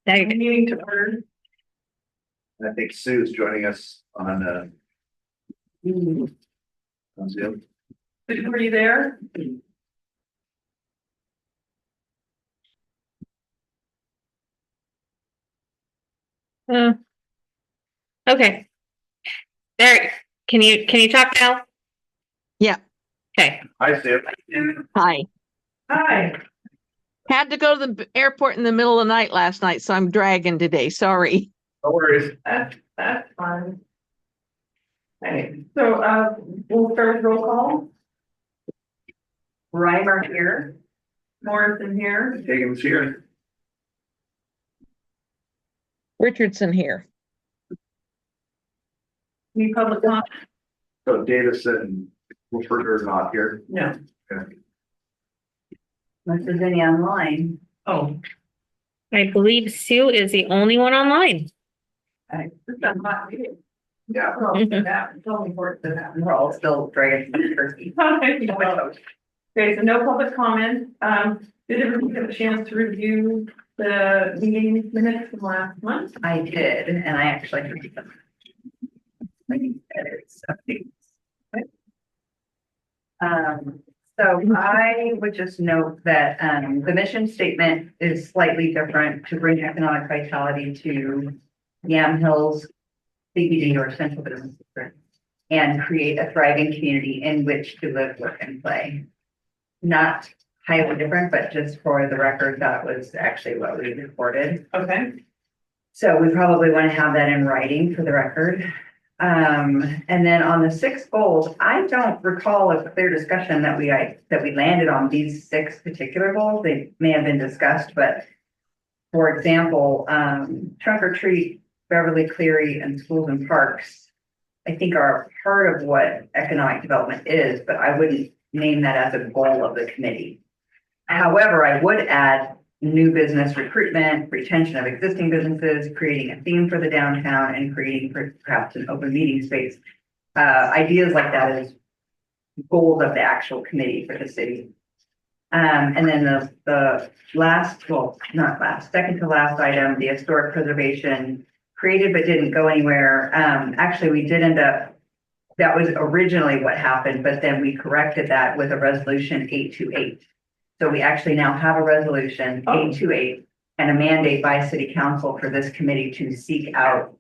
Meeting to order. I think Sue is joining us on Zoom. Were you there? Okay. There, can you talk now? Yeah. Okay. Hi, Sue. Hi. Hi. Had to go to the airport in the middle of the night last night, so I'm dragging today. Sorry. No worries. That's fine. Okay, so we'll start with roll call. Reimer here. Morrison here. Hagan's here. Richardson here. Any public comment? So Davison and Wilford are not here. No. Okay. Unless there's any online. Oh. I believe Sue is the only one online. Okay. This is a hot meeting. Yeah. Well, it's only work that happens. We're all still dragging the turkey. Okay, so no public comment. Did everybody get a chance to review the meeting minutes from last month? I did, and I actually heard them. Edits, updates. So I would just note that the mission statement is slightly different to bring economic vitality to Yam Hills CBD or central business district and create a thriving community in which to live, work, and play. Not highly different, but just for the record, that was actually what we recorded. Okay. So we probably want to have that in writing for the record. And then on the 6 goals, I don't recall a clear discussion that we landed on these 6 particular goals. They may have been discussed, but for example, trunk or treat, Beverly Cleary, and schools and parks, I think are part of what economic development is, but I wouldn't name that as a goal of the committee. However, I would add new business recruitment, retention of existing businesses, creating a theme for the downtown, and creating perhaps an open meeting space. Ideas like that is goals of the actual committee for the city. And then the last, well, not last, second to last item, the historic preservation, created but didn't go anywhere. Actually, we did end up, that was originally what happened, but then we corrected that with a resolution 828. So we actually now have a resolution 828 and a mandate by city council for this committee to seek out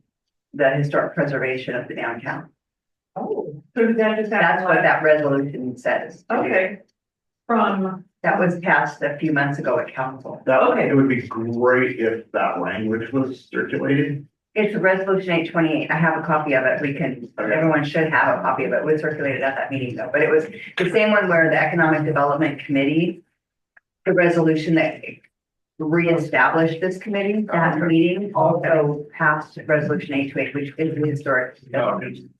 the historic preservation of the downtown. Oh, so did that just happen? That's what that resolution says. Okay. From, That was passed a few months ago at council. Okay. It would be great if that language was circulated. It's a resolution 828. I have a copy of it. We can, everyone should have a copy of it. It was circulated at that meeting though, but it was the same one where the Economic Development Committee, the resolution that reestablished this committee, that meeting also passed resolution 828, which is the historic.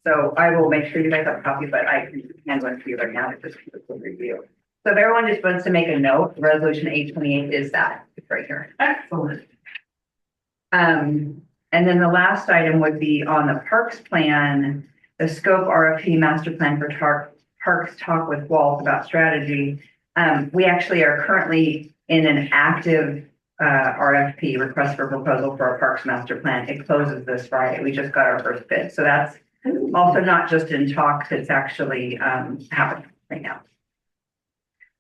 So I will make sure you guys have a copy, but I can hand one to you right now. It's just a review. So if everyone just wants to make a note, resolution 828 is that. It's right here. excellent. And then the last item would be on the parks plan, the scope RFP master plan for parks talk with Walt about strategy. We actually are currently in an active RFP, request for proposal for a parks master plan. It closes this Friday. We just got our first bid. So that's also not just in talks, it's actually happening right now.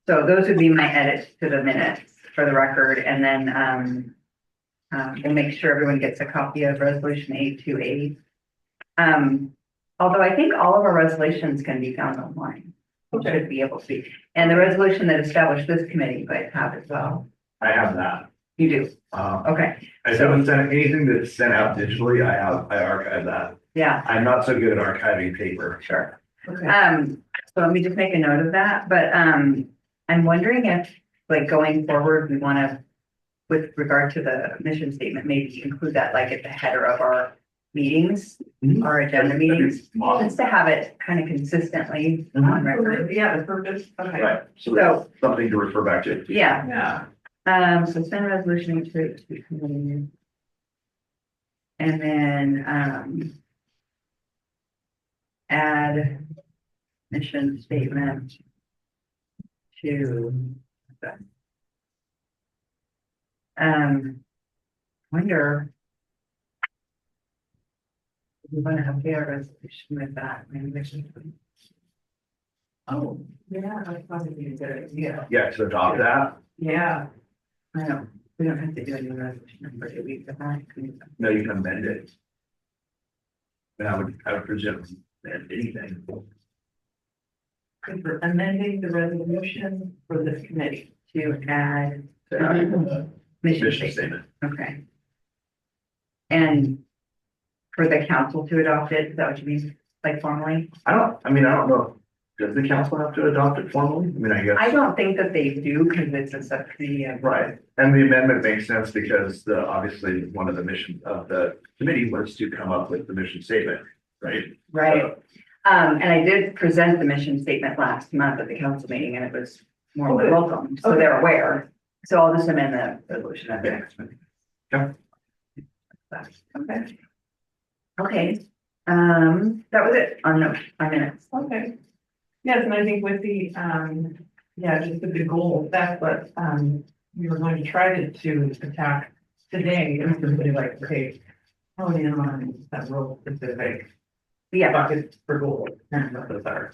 So those would be my edits to the minutes for the record. And then we'll make sure everyone gets a copy of resolution 828. Although I think all of our resolutions can be found online. We should be able to see. And the resolution that established this committee, I have as well. I have that. You do? I Okay. haven't sent anything that's sent out digitally. I archive that. Yeah, I'm not so good at archiving paper. sure. Okay. So let me just make a note of that. But I'm wondering if, like, going forward, we want to, with regard to the mission statement, maybe include that like at the header of our meetings, our agenda meetings, just to have it kind of consistently on record. Yeah, the purpose, okay. Right. So So, something to refer back to. yeah. Yeah. Suspend resolution to and then add mission statement to Wonder. if we're gonna have a resolution with that, maybe we should. Oh, yeah, that's probably a good idea. Yeah, to adopt that. Yeah, I don't, we don't have to do a new resolution number, do we? But I can- No, you can amend it. And I would presume amend anything. good for amending the resolution for this committee. To add Mission mission statement, statement. okay. And for the council to adopt it, is that what you mean, like formally? I don't know. Does the council have to adopt it formally? I mean, I guess. I don't think that they do, because it's a subcommittee of. Right, and the amendment makes sense because obviously one of the missions of the committee was to come up with the mission statement, right? Right, and I did present the mission statement last month at the council meeting, and it was more than welcome, so they're aware. So I'll just amend the resolution at the next meeting. Yeah. Okay. Okay, that was it on no, 5 minutes. Okay. Yes, and I think with the, yeah, just with the goal, that's what, we were going to try to attack today, and simply like, okay, hone in on that real specific Yeah, buckets for goals, and what those are.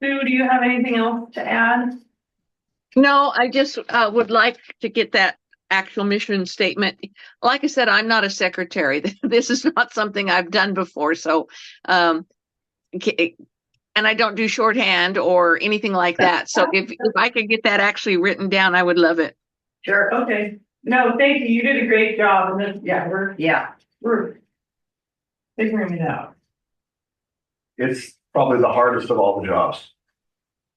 Sue, do you have anything else to add? No, I just would like to get that actual mission statement. Like I said, I'm not a secretary. This is not something I've done before. So, and I don't do shorthand or anything like that. So if I could get that actually written down, I would love it. sure, Okay, no, thank you, you did a great job, and then, yeah, we're figuring it out. It's probably the hardest of all the jobs.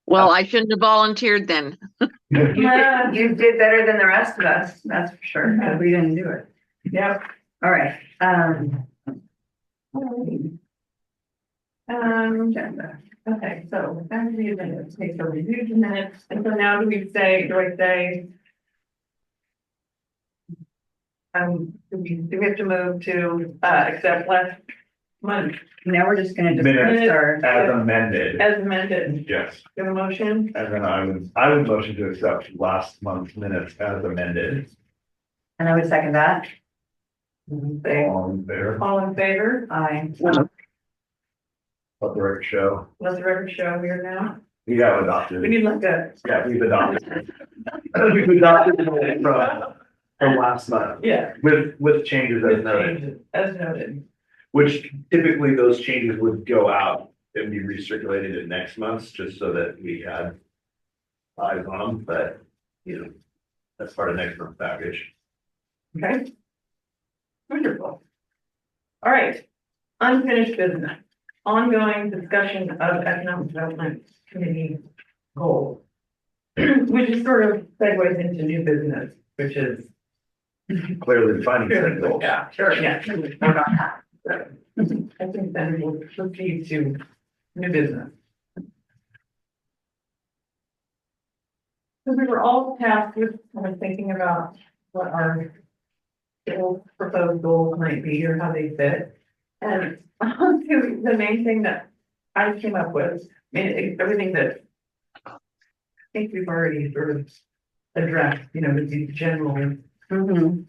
Well, I shouldn't have volunteered then. you did better than the rest of us, that's for sure, because we didn't do it. Yep. All right, agenda. Okay, so back to the agenda, take the review the minutes, and so now do I say? Do we have to move to, accept last month Now we're just gonna Minutes. discuss our, As amended, as amended, yes, give a motion? and then I would motion to accept last month's minutes as amended. and I would second that. Say, There, all in favor? Aye. let the record show. Let the record show we are now, We got we adopted. need like a, Yeah, we've adopted. We've adopted the from last month yeah. with changes as With noted, changes, as noted. which typically those changes would go out and be recirculated in next month's, just so that we had eyes on them, but that's part of next month's package. Okay. Wonderful. All right, unfinished business, ongoing discussion of economic development committee goals. Which is sort of segues into new business, which is. Clearly defining set goals. Yeah, sure, yeah. Vote on that. I think then we'll proceed to new business. So we were all tasked with kind of thinking about what our proposed goals might be or how they fit. And the main thing that I came up with, I mean, everything that I think we've already sort of addressed, the general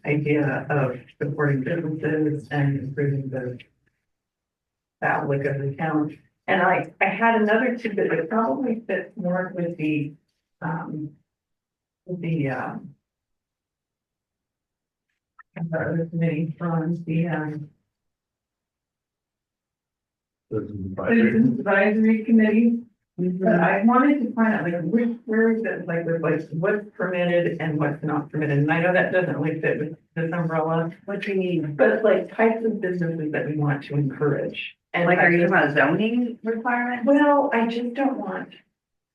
idea of supporting businesses and improving the outlook of the town. And I had another two that probably fits more with the committee from the Citizens Advisory Committee. But I wanted to find out, like, where is it, like, with, like, what's permitted and what's not permitted, and I know that doesn't really fit with this umbrella. What do you mean? But like types of businesses that we want to encourage. And Like, are you talking about zoning requirements? well, I just don't want,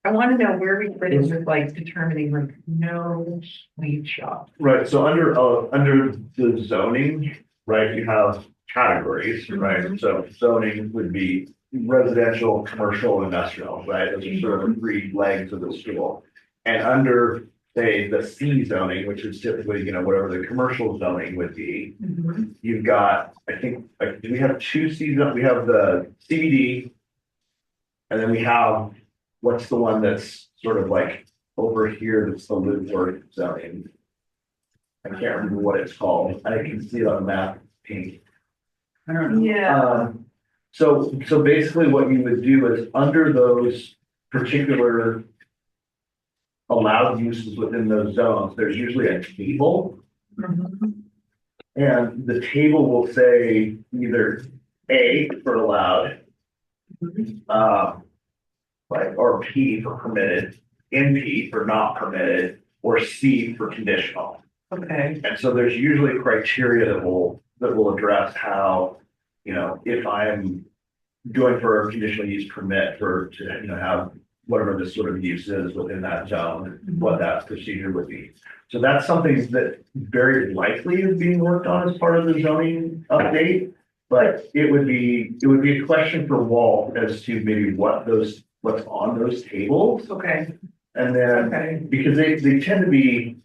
I want to know where we fit in with like determining like no weed shop. Right, so under the zoning, right, you have categories, right? So zoning would be residential, commercial, industrial, right? Those are sort of the three legs of the stool. And under, say, the C zoning, which is typically, whatever the commercial zoning would be, you've got, I think, we have two C zones. We have the CBD. And then we have, what's the one that's sort of like over here, that's the Woodward zoning? I can't remember what it's called. I can see it on the map, pink. I don't know. Yeah, So basically what you would do is under those particular allowed uses within those zones, there's usually a table. mhm, And the table will say either A for allowed, like, or P for permitted, NP for not permitted, or C for conditional. okay, And so there's usually criteria that will address how, if I'm going for a conditional use permit to have whatever this sort of use is within that zone, what that procedure would be. So that's something that very likely is being worked on as part of the zoning update. But it would be a question for Walt as to maybe what's on those tables. okay, And then, okay. because they tend to be,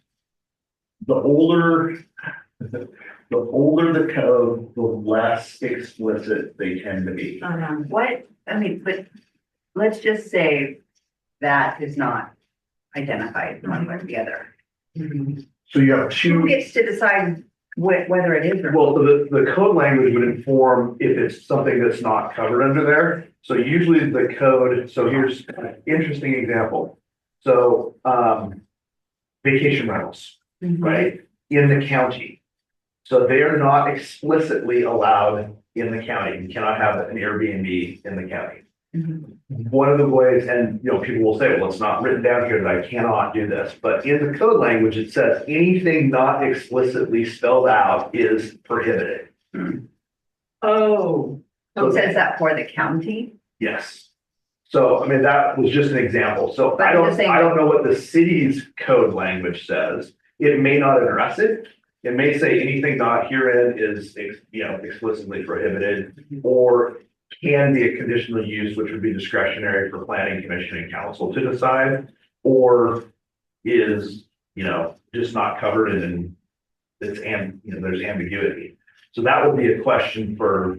the older the code, the less explicit they tend to be. What, I mean, but let's just say that is not identified one way or the other. So you have Who two, gets to decide whether it is or not? well, the code language would inform if it's something that's not covered under there. So usually the code, so here's an interesting example. So, vacation rentals, right, in the county. So they are not explicitly allowed in the county. You cannot have an Airbnb in the county. One of the ways, and people will say, well, it's not written down here that I cannot do this, but in the code language, it says anything not explicitly spelled out is prohibited. Oh, So it says that for the county? Yes. So, I mean, that was just an example. So But I'm just saying- I don't know what the city's code language says. It may not address it. It may say anything not herein is, explicitly prohibited, or can be a conditional use, which would be discretionary for planning commission and council to decide, or is, just not covered and there's ambiguity. So that would be a question for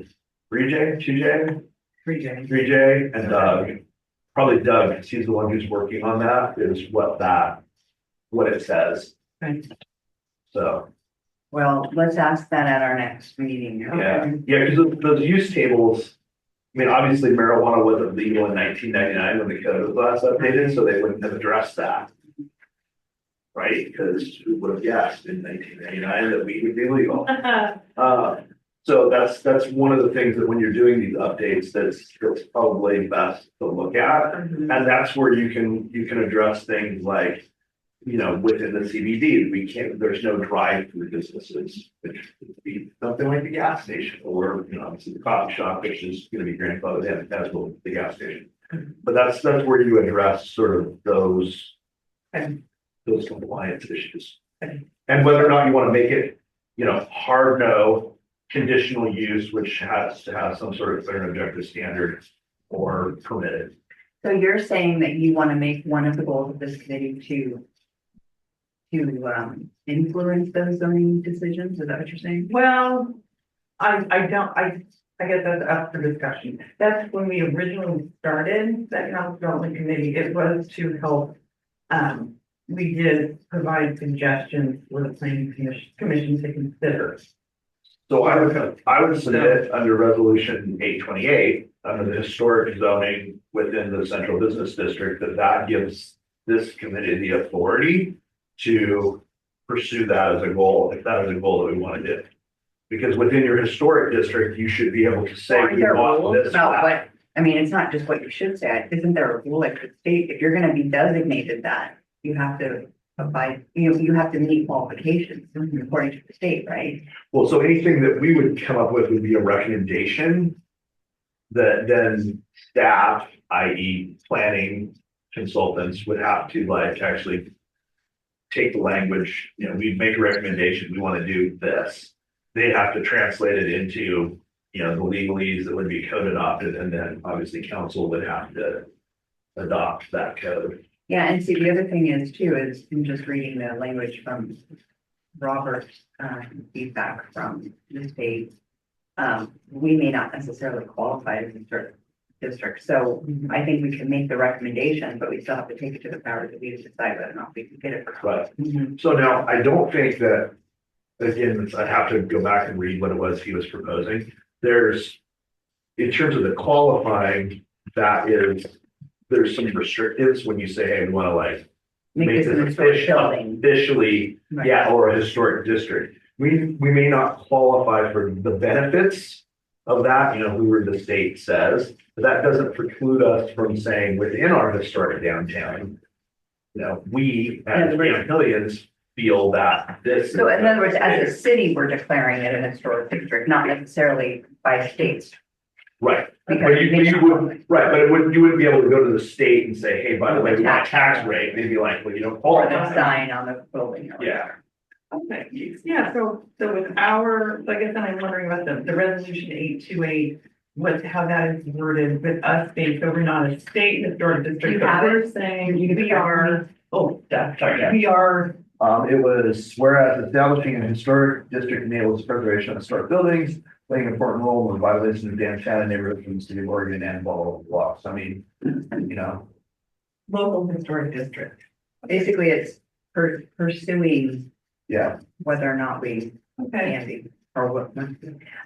3J, 2J, 3J, and Doug. Probably Doug, because he's the one who's working on that, is what it says. Right. So, Well, let's ask that at our next meeting. yeah, because those use tables, I mean, obviously marijuana wasn't legal in 1999 when the code was last updated, so they wouldn't have addressed that. Right, because who would have guessed in 1999 that weed would be legal? So that's one of the things that when you're doing these updates, that's probably best to look at. And that's where you can address things like, within the CBD, there's no drive-through businesses, which would be something like the gas station, or, obviously the coffee shop, which is going to be grandfathered in as well as the gas station. But that's where you address sort of those compliance issues. And whether or not you want to make it, hard no, conditional use, which has to have some sort of clear and objective standard, or permitted. So you're saying that you want to make one of the goals of this committee to influence those zoning decisions? Is that what you're saying? well, I guess that's up for discussion. That's when we originally started that house development committee. It was to help. We did provide suggestions for the planning commission to consider. So I would submit under resolution 828, under the historic zoning within the central business district, that gives this committee the authority to pursue that as a goal, if that is a goal that we want to do. Because within your historic district, you should be able to say, Aren't we there want rules this. about map. what, I mean, it's not just what you should say. Isn't there a rule like the state, if you're gonna be designated that, you have to abide, you have to meet qualifications according to the state, right? Well, so anything that we would come up with would be a recommendation that then staff, i.e. planning consultants, would have to actually take the language, we'd make a recommendation, we want to do this. They'd have to translate it into, the legalese that would be code adopted, and then obviously council would have to adopt that code. Yeah, and see, the other thing is too, is in just reading the language from Robert's feedback from the state, we may not necessarily qualify as a district. So I think we can make the recommendation, but we still have to take it to the powers that be to decide whether or not we can get it. But so now I don't think that again, I'd have to go back and read what it was he was proposing. There's, in terms of the qualifying, there's some restrictives when you say, hey, we want to like Make make this an this historic building. officially, Right. yeah, or a historic district. We may not qualify for the benefits of that, whoever the state says, but that doesn't preclude us from saying within our historic downtown, we as Campillians feel that this. So in other words, as a city, we're declaring it an historic district, not necessarily by states. Right, Because but you would, right, but you wouldn't be able to go to the state and say, hey, by the way, we want a tax rate, maybe like, well, you don't Or the qualify. sign on the building. or Yeah. whatever. Okay, yeah, so with our, I guess I'm wondering about the resolution 828, how that is worded with us being, so we're not a state historic district, You but have we're it? saying You we have are, sorry, Yeah. we are, It was whereas establishing a historic district enables preservation of historic buildings, playing an important role in the revitalization of downtown and neighborhoods in the city of Oregon and blah, blah, blah. So I mean, local historic district. Basically, it's pursuing yeah, whether or not we Okay, can be, or what. I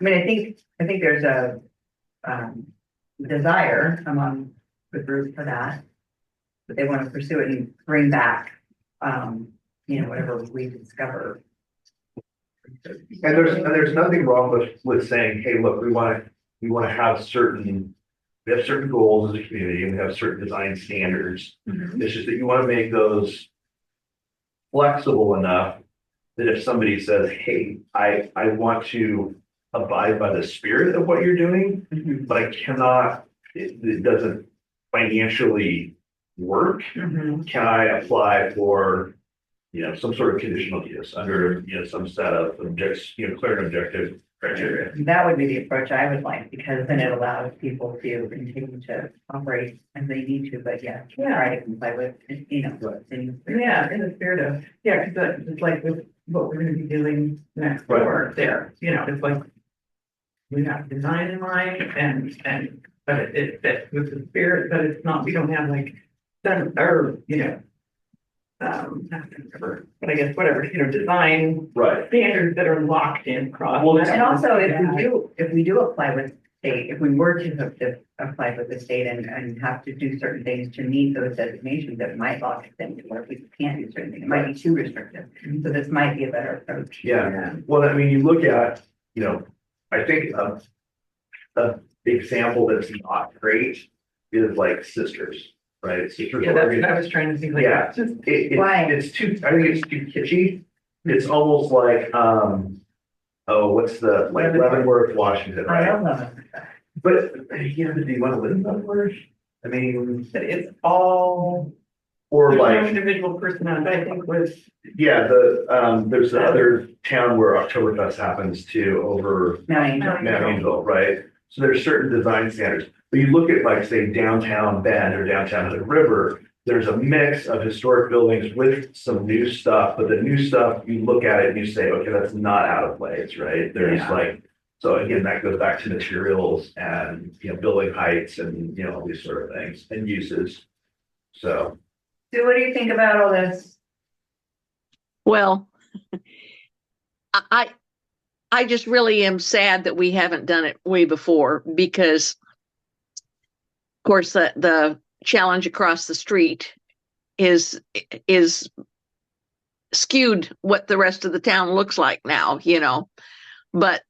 mean, I think there's a desire among the group for that. But they want to pursue it and bring back, whatever we discover. and there's nothing wrong with saying, hey, look, we want to have certain goals as a community and we have certain design standards. Mhm. It's just that you want to make those flexible enough that if somebody says, hey, I want to abide by the spirit of what you're doing, but I cannot, it doesn't financially work. Mhm. Can I apply for, some sort of conditional use under, some set of objects, clear and objective criteria? That would be the approach I would like, because then it allows people to continue to operate as they need to, but yeah, try to comply with, Right. Yeah, in the spirit of, because it's like with what we're gonna be doing next door there, it's like. We have design in mind but it fits with the spirit, but it's not, we don't have like, done, or, I don't remember, but I guess whatever, design Right. standards that are locked in across. Well, And also, if we do apply with state, if we were to have to apply with the state and have to do certain things to meet those designations, that might lock us into where we can't do certain things. It might be too restrictive. So this might be a better approach. Yeah, well, I mean, you look at, I think a example that's not great is like Sisters, right? Sisters. Yeah, that's what I was trying to think, like, Yeah. it's just, Why? It's too, I think it's too kitschy. It's almost like, what's the, like Leavenworth, Washington, I right? don't know. But, do you want to live in Leavenworth? I mean, that it's all, or there's no like, individual personality, I think was, yeah, there's the other town where Oktoberfest happens too, over Mount Angel. Mount Angel, right? So there's certain design standards, but you look at like, say, downtown Bend or downtown Hood River, there's a mix of historic buildings with some new stuff, but the new stuff, you look at it and you say, okay, that's not out of place, right? There's Yeah. like, so again, that goes back to materials and, building heights and, all these sort of things and uses. So, So what do you think about all this? Well, I just really am sad that we haven't done it way before because, of course, the challenge across the street is skewed what the rest of the town looks like now, but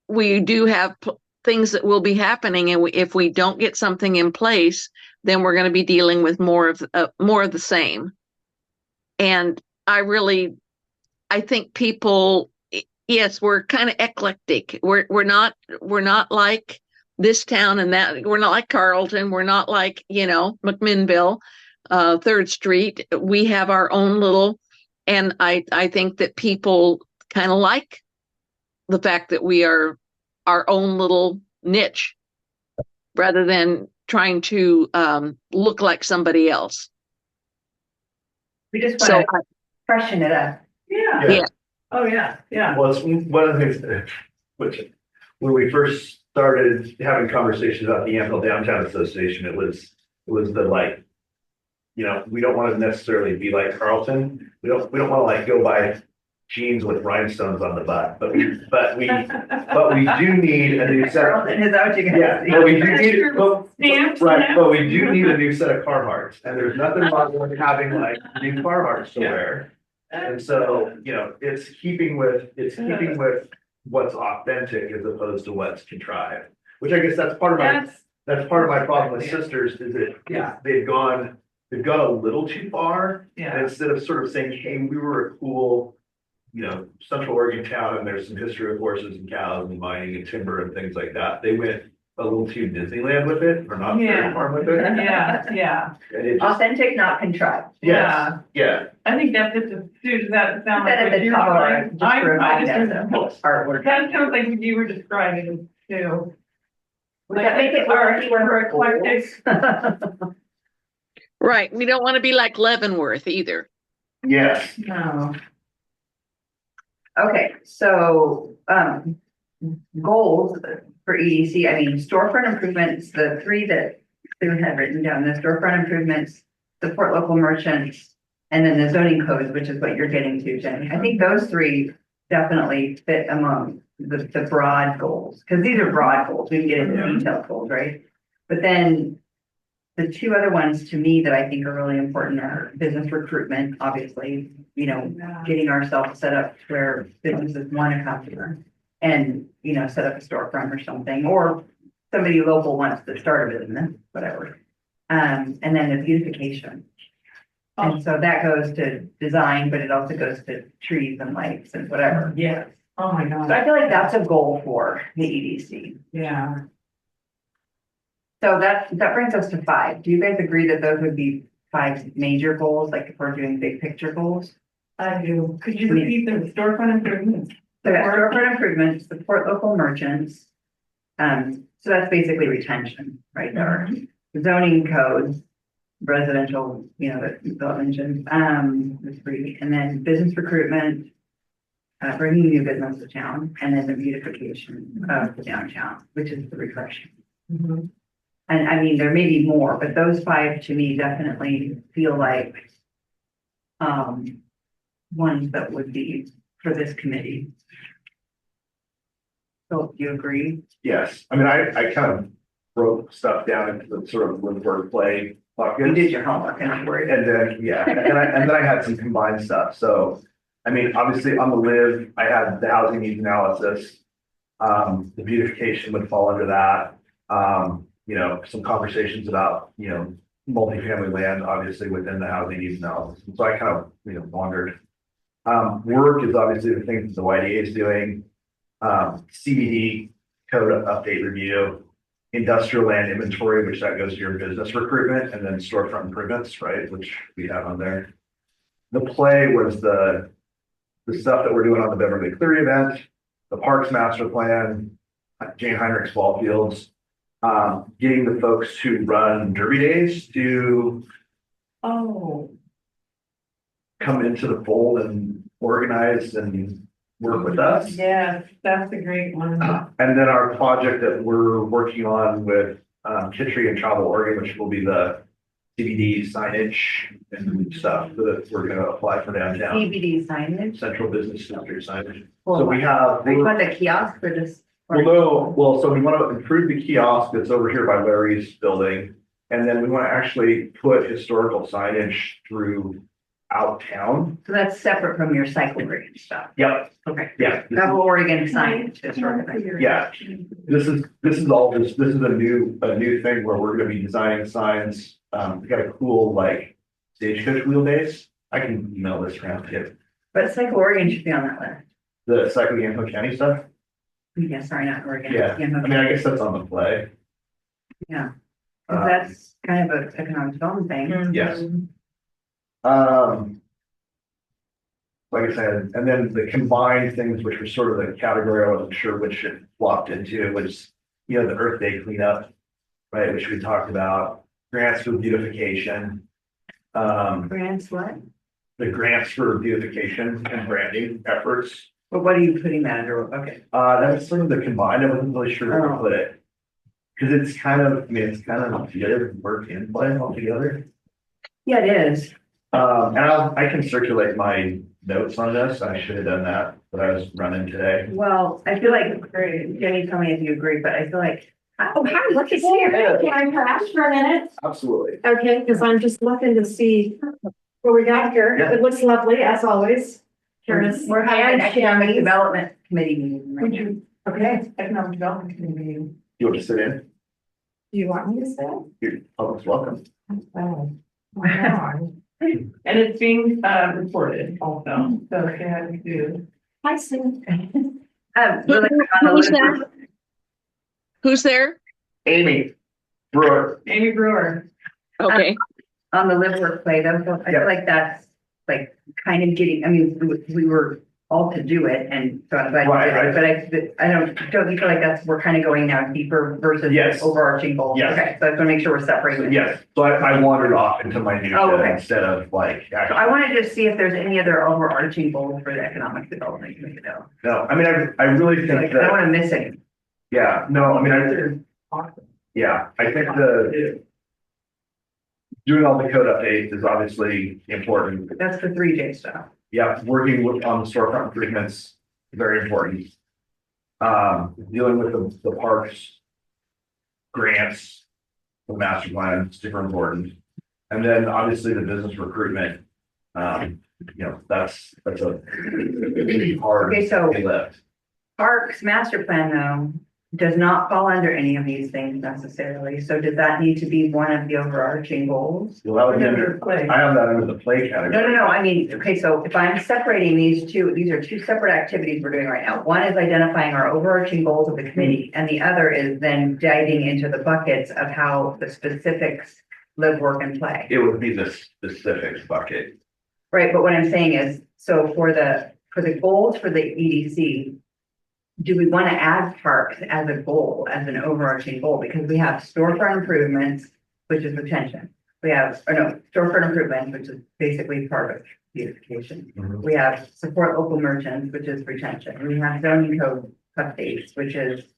we do have things that will be happening, and if we don't get something in place, then we're going to be dealing with more of the same. And I think people, yes, we're kind of eclectic. We're not like this town and that. We're not like Carlton. We're not like, McMinnville, 3rd Street. We have our own little, and I think that people kind of like the fact that we are our own little niche rather than trying to look like somebody else. We just So want to freshen it up. yeah. Yeah. Oh, yeah, yeah. well, it's one of the things which, when we first started having conversations about the Yamhill Downtown Association, it was the like, we don't want to necessarily be like Carlton. We don't want to like go by jeans with rhinestones on the butt, but we do need a new set. Carlton, is that what you guys Yeah, see? but we do need, Stamps right, now? but we do need a new set of Carhartts, and there's nothing wrong with having like new Carhartts to wear. And so, it's keeping with what's authentic as opposed to what's contrived, which I guess that's part of my problem with Sisters is that Yeah. they've gone a little too far. And Yeah, instead of sort of saying, hey, we were a cool, Central Oregon town and there's some history of horses and cows and mining and timber and things like that, they went a little too Disneyland with it, or not very Yeah. far with it. yeah, And it just, Authentic, not contrived. yes, yeah, I think that's just, does that sound That like at what the you're top, trying? just to remind us of That what's artwork. sounds like what you were describing too. Would that make it Or more for eclectic? Right. We don't want to be like Leavenworth either. yes. No. Okay, so, goals for EDC, I mean, storefront improvements, the three that Sue had written down, the storefront improvements, support local merchants, and then the zoning codes, which is what you're getting to, Jenny. I think those three definitely fit among the broad goals, because these are broad goals. We can get into detailed goals, right? But then the two other ones to me that I think are really important are business recruitment, obviously, getting ourselves set up where businesses want to come here and, set up a storefront or something, or somebody local wants to start a business, whatever. And then the beautification. And so that goes to design, but it also goes to trees and lights and whatever. Yes. Oh my So God. I feel like that's a goal for the EDC. Yeah. So that brings us to 5. Do you guys agree that those would be 5 major goals, like if we're doing big picture goals? I do. Could you repeat the storefront improvements? So that's storefront improvements, support local merchants. So that's basically retention, right there. Zoning codes, residential, that I mentioned, the 3, and then business recruitment, bringing new business to town, and then the beautification of the downtown, which is the refreshing. Mhm. And I mean, there may be more, but those 5 to me definitely feel like ones that would be for this committee. So do you agree? Yes, I mean, I kind of broke stuff down into the sort of word play buckets. You did your homework and I'm worried. And then, yeah, and then I had some combined stuff, so, I mean, obviously on the live, I had the housing needs analysis. The beautification would fall under that, some conversations about, multifamily land, obviously within the housing needs analysis, and so I kind of, wandered. Work is obviously the things that the YDA is doing, CBD code update review, industrial land inventory, which that goes to your business recruitment, and then storefront improvements, right, which we have on there. The play was the stuff that we're doing on the Beverly Cleary event, the Parks Master Plan, Jane Heinrich's ball fields, getting the folks who run Derby Days to Oh, come into the fold and organize and work with us. yes, that's a great one. And then our project that we're working on with Kittery and Travel Oregon, which will be the CBD signage and stuff that we're gonna apply for downtown, CBD signage. central business district signage. So we have. Are you want the kiosk or just? So we want to improve the kiosk that's over here by Larry's building. And then we want to actually put historical signage throughout town. So that's separate from your cycle ring stuff. Yep, Okay. yeah. Travel Oregon signage. That's right. Yeah. This is a new thing where we're gonna be designing signs. We got a cool like stagecoach wheelbase. I can email this around to you. But cycle Oregon should be on that list. The cycling in Hood County stuff. Yeah, sorry, not Oregon. Yeah, I mean, I guess that's on the play. Yeah. 'Cause that's kind of a economic development thing. Yes. Like I said, and then the combined things, which were sort of the category I wasn't sure which it flopped into, was, the Earth Day cleanup, right, which we talked about, grants for beautification. Grants, what? The grants for beautification and branding efforts. But what are you putting that under? Okay. That was sort of the combined, I wasn't really sure where to put it. Cause it's kind of together, work and play all together. Yeah, it is. And I can circulate my notes on this. I should have done that, but I was running today. Well, I feel like, Jenny, tell me if you agree, but I feel like. Oh, hi, look at here. Can I crash for a minute? Absolutely. Okay, because I'm just looking to see what we got here. Yeah. It looks lovely as always. Curious. We're having an And economic Shanice. development committee meeting right Would now. you, Okay, economic development committee? You want to sit in? do you want me to say? You're almost welcome. Oh, wow. And it's being recorded also, so if you had to do. Hi, Sue. Really quick on the Who's list. there? Who's there? Amy Brewer. Amy Brewer. Okay, On the live work play, though, so I Yeah. feel like that's like kind of getting, I mean, we were all to do it and so I'm glad you did it, but I don't you feel like that's, we're kind of going now deeper versus Yes. overarching goals? Yes. Okay, so I just want to make sure we're separating. Yes, so I wandered off into my new Oh, okay. instead of like. So I wanted to see if there's any other overarching goals for the economic development committee though. No, I mean, I really Like, I think don't that, want to miss any. yeah, no, I mean, Awesome. yeah, I think doing all the code updates is obviously important. That's the 3J stuff. Yeah, working on the storefront improvements, very important. Dealing with the parks. Grants, the master plan, super important. And then obviously the business recruitment. That's a really hard Okay, so- lift. Parks master plan though, does not fall under any of these things necessarily. So does that need to be one of the overarching goals? Well, that would be under, Play. I have that under the play category. No, I mean, okay, so if I'm separating these two, these are two separate activities we're doing right now. One is identifying our overarching goals of the committee, and the other is then diving into the buckets of how the specifics live, work, and play. It would be the specifics bucket. Right, but what I'm saying is, so for the goals for the EDC, do we want to add parks as a goal, as an overarching goal? Because we have storefront improvements, which is retention. We have, or no, storefront improvements, which is basically part of beautification. Mhm. We have support local merchants, which is retention. We have zoning code updates, which is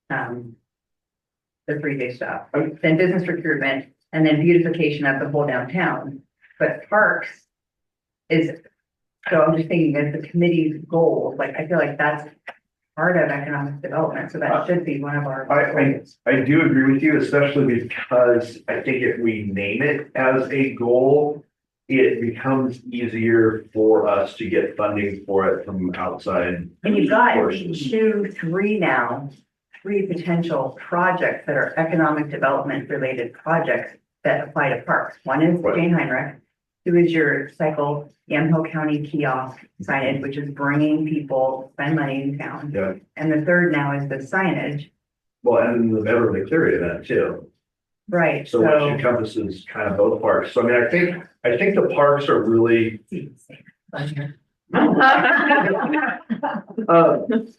the 3J stuff. Then business recruitment, and then beautification of the whole downtown. But parks is, so I'm just thinking as the committee's goal, like, I feel like that's part of economic development, so that should be one of our. I do agree with you, especially because I think if we name it as a goal, it becomes easier for us to get funding for it from outside. And you've got sources. three potential projects that are economic development related projects that apply to parks. One is Right. Jane Heinrich, two is your cycle Yamhill County kiosk signage, which is bringing people, spend money in town. Yeah, And the third now is the signage, well, and the Beverly Cleary event too. right? So which encompasses kind of both parks. So I mean, I think the parks are really,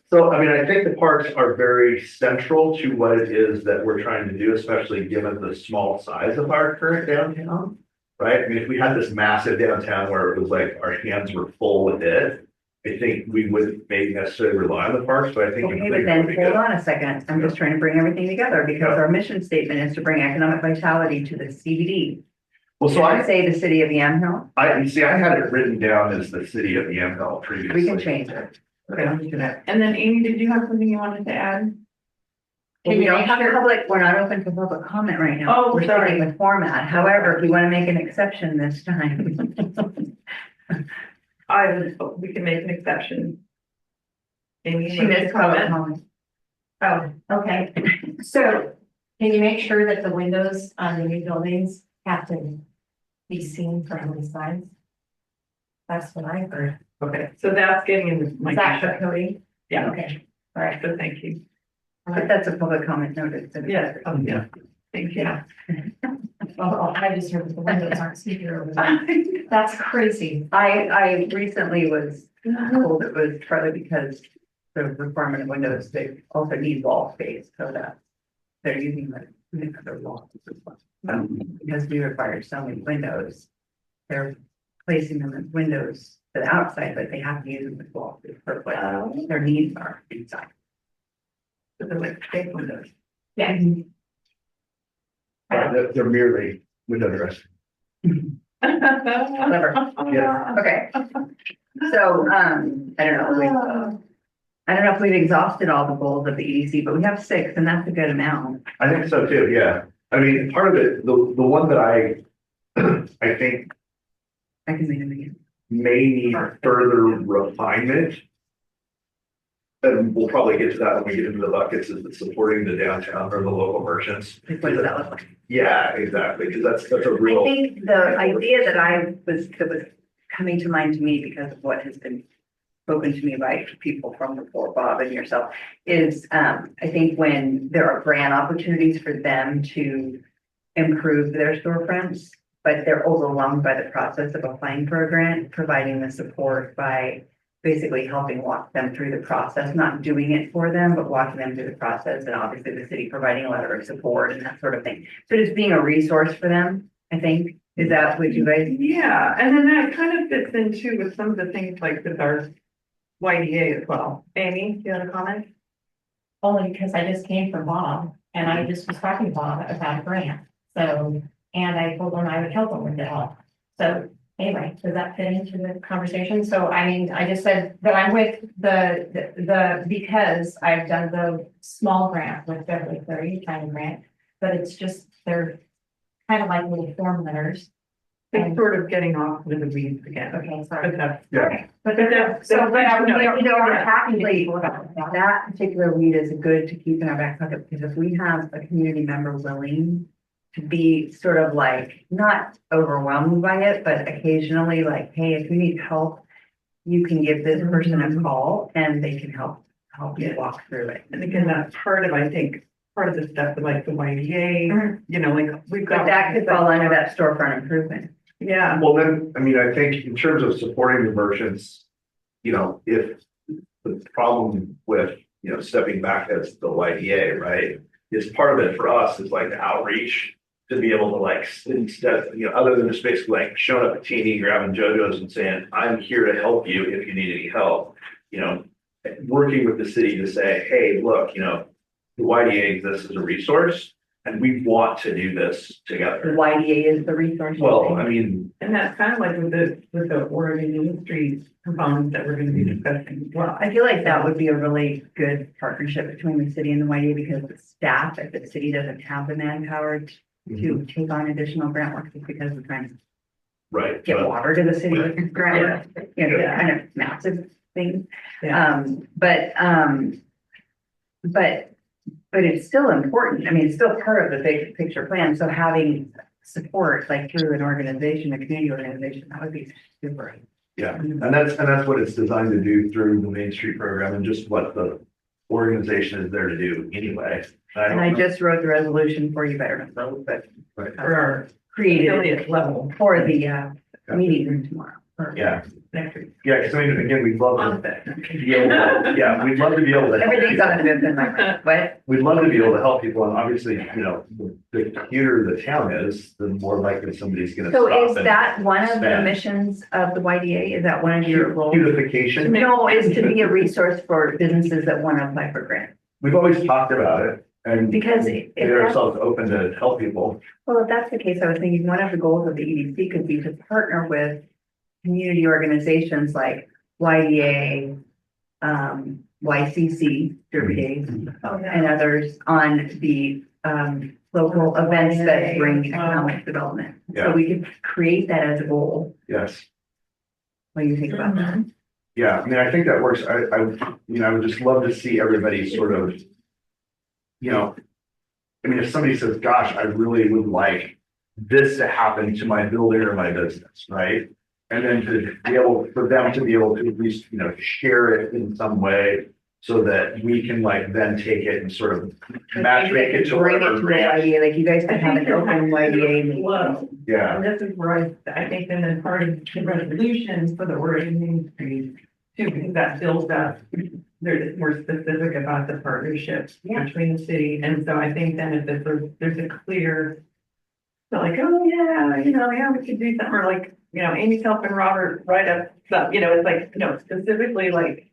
so I mean, I think the parks are very central to what it is that we're trying to do, especially given the small size of our current downtown. Right? I mean, if we had this massive downtown where it was like our hands were full with it, I think we wouldn't maybe necessarily rely on the parks, but I think. Okay, but then hold on a second. I'm just trying to bring everything together because our mission statement is to bring economic vitality to the CBD. Well, so Should I say the city of Yamhill. you see, I had it written down as the city of Yamhill previously. We can change it. Okay, I'm just gonna, and then Amy, did you have something you wanted to add? We don't have public, we're not open to public comment right now. Oh, We're sorry. sticking with format. However, if we want to make an exception this time. We can make an exception. Amy, She you missed public comment? comment. Oh, okay. So can you make sure that the windows on the new buildings have to be seen from the sides? That's what I heard. Okay, so that's getting into my. Is that for Cody? Yeah, Okay. all right, so thank you. But that's a public comment notice. Yeah, yeah, thank you. Yeah. Oh, I just heard that the windows aren't see-through over there. That's crazy. I recently was told it was partly because the requirement of windows, they also need wall space, so that they're using their walls as well. Because we require so many windows, they're placing them as windows to the outside, but they have to use them as wall space for what their needs are inside. So they're like fake windows. Yeah. They're merely window dressing. Whatever. Yeah. Okay. So, I don't know if we've exhausted all the goals of the EDC, but we have 6 and that's a good amount. I think so too, yeah. I mean, part of it, the one that I think I can make them again. may need further refinement. And we'll probably get to that when we get into the buckets, is the supporting the downtown or the local merchants. Like, what does that look like? Yeah, exactly, because that's a I real, think the idea that was coming to mind to me because of what has been spoken to me by people from before, Bob and yourself, is I think when there are grant opportunities for them to improve their storefronts, but they're overwhelmed by the process of applying for a grant, providing the support by basically helping walk them through the process, not doing it for them, but walking them through the process, and obviously the city providing a letter of support and that sort of thing. So just being a resource for them, I think, is that what you guys? Yeah, and then that kind of fits into with some of the things like with our YDA as well. Amy, do you have a comment? Only because I just came from Bob and I just was talking to Bob about a grant. So, and I told him I would help him with it all. So anyway, does that fit into the conversation? So I mean, I just said that I'm with because I've done the small grant with Beverly Cleary, tiny grant, but it's just, they're kind of like little form letters. It's sort of getting off into the weeds again. Okay, sorry. But that's, yeah, But Actually, that particular weed is good to keep in our back pocket, because if we have a community member willing to be sort of like, not overwhelmed by it, but occasionally like, hey, if you need help, you can give this person a call and they can help you walk through it. and again, that's part of, I think, part of the stuff with like the YDA, you know, like we've got. But that could fall under that storefront improvement. Yeah, well then, I mean, I think in terms of supporting the merchants, you know, if the problem with, you know, stepping back as the YDA, right, is part of it for us is like the outreach to be able to like, instead, you know, other than just basically like showing up at Teeny, grabbing JoJo's and saying, I'm here to help you if you need any help, you know, working with the city to say, hey, look, you know, the YDA exists as a resource and we want to do this The together. YDA is the resource. Well, I mean, and that's kind of like with the Oregon Industries components that we're gonna be discussing as well. I feel like that would be a really good partnership between the city and the YDA, because the staff, if the city doesn't have the manpower to take on additional grant work, just because we're trying to right. get but- water to the city with grant, you know, Yeah. kind of massive things. Yeah. But it's still important. I mean, it's still part of the big picture plan. So having support like through an organization, a community organization, that would be super. Yeah, and that's what it's designed to do through the Main Street program and just what the organization is there to do anyway. And I just wrote the resolution for you, better not vote, but For our created affiliate level for the meeting room tomorrow. Yeah, next week. yeah, because I mean, again, we'd love On to that. be able to, yeah, we'd love to be able to. help Everything's people. on the bib in my mind. What? We'd love to be able to help people, and obviously, you know, the cuter the town is, the more likely somebody's gonna So stop is and that one of the spend. missions of the YDA? Is that one of your roles? Beautification, No, is to be a resource for businesses that want to apply for grants. we've always talked about it and Because made if that's, ourselves open to help people. well, if that's the case, I was thinking one of the goals of the EDC could be to partner with community organizations like YDA, YCC, Derby Days, and others on the local events that bring economic development. So Yeah. we could create that as a goal. Yes, What do you think about that? yeah, I mean, I think that works. You know, I would just love to see everybody sort of, you know, I mean, if somebody says, gosh, I really would like this to happen to my building or my business, right? And then to be able, for them to be able to at least, you know, share it in some way so that we can like then take it and sort of match make it to Bring it whatever to the grant. YDA, like you guys could have an open YDA Flow. meeting. Yeah, And this is where I think then as part of the resolutions for the Oregon Industries too, because that builds up, they're more specific about the partnerships Yeah. between the city. And so I think then if there's a clear, so like, oh yeah, you know, yeah, we could do something, or like, you know, Amy's helping Robert write up stuff, you know, it's like, you know, specifically like,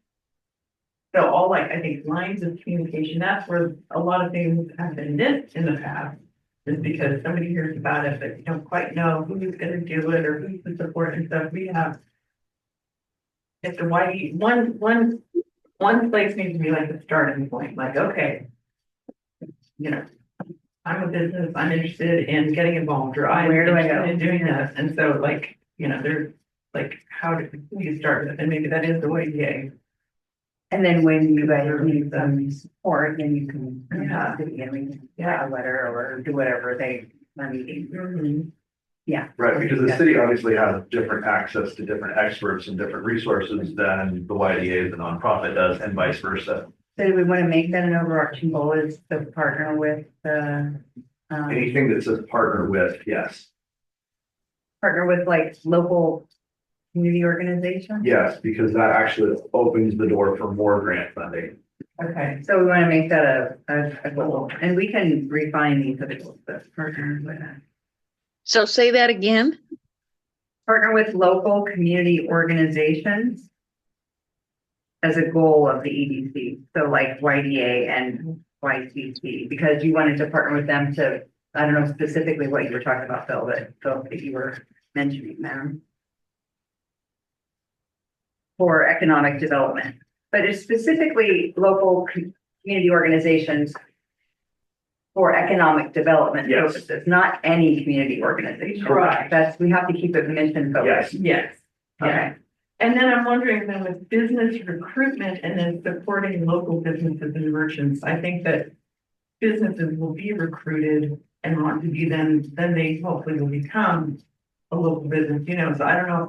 so all like, I think lines of communication, that's where a lot of things have been missed in the past. is because somebody hears about it, but you don't quite know who's gonna do it or who's the support and stuff. We have. It's a why, one place needs to be like the starting point, like, okay. You know, I'm a business, I'm interested in getting involved, or I'm Where do I interested go? in doing this, and so like, you know, there's like, how do you start it, and maybe that is the way, yeah. And then when you guys need some support, then you can, Yeah. we can write a letter or do whatever they, need. Mhm. Right, because the city obviously has different access to different experts and different resources than the YDA, the nonprofit does, and vice versa. So do we want to make that an overarching goal is to partner with the, Anything that says partner with, yes. partner with like local community organizations? Yes, because that actually opens the door for more grant funding. Okay, so we want to make that a goal, and we can refine these other goals, but partner with, So say that again. partner with local community organizations as a goal of the EDC, so like YDA and YCC, because you wanted to partner with them to, I don't know specifically what you were talking about, Phil, that you were mentioning them. For economic development, but it's specifically local community organizations for economic development Yes. purposes, not any community organization. Correct. That's, we have to keep it mission focused. Yes, Okay. yeah. And then I'm wondering then with business recruitment and then supporting local businesses and merchants, I think that businesses will be recruited and want to be then they hopefully will become a local business, you know, so I don't know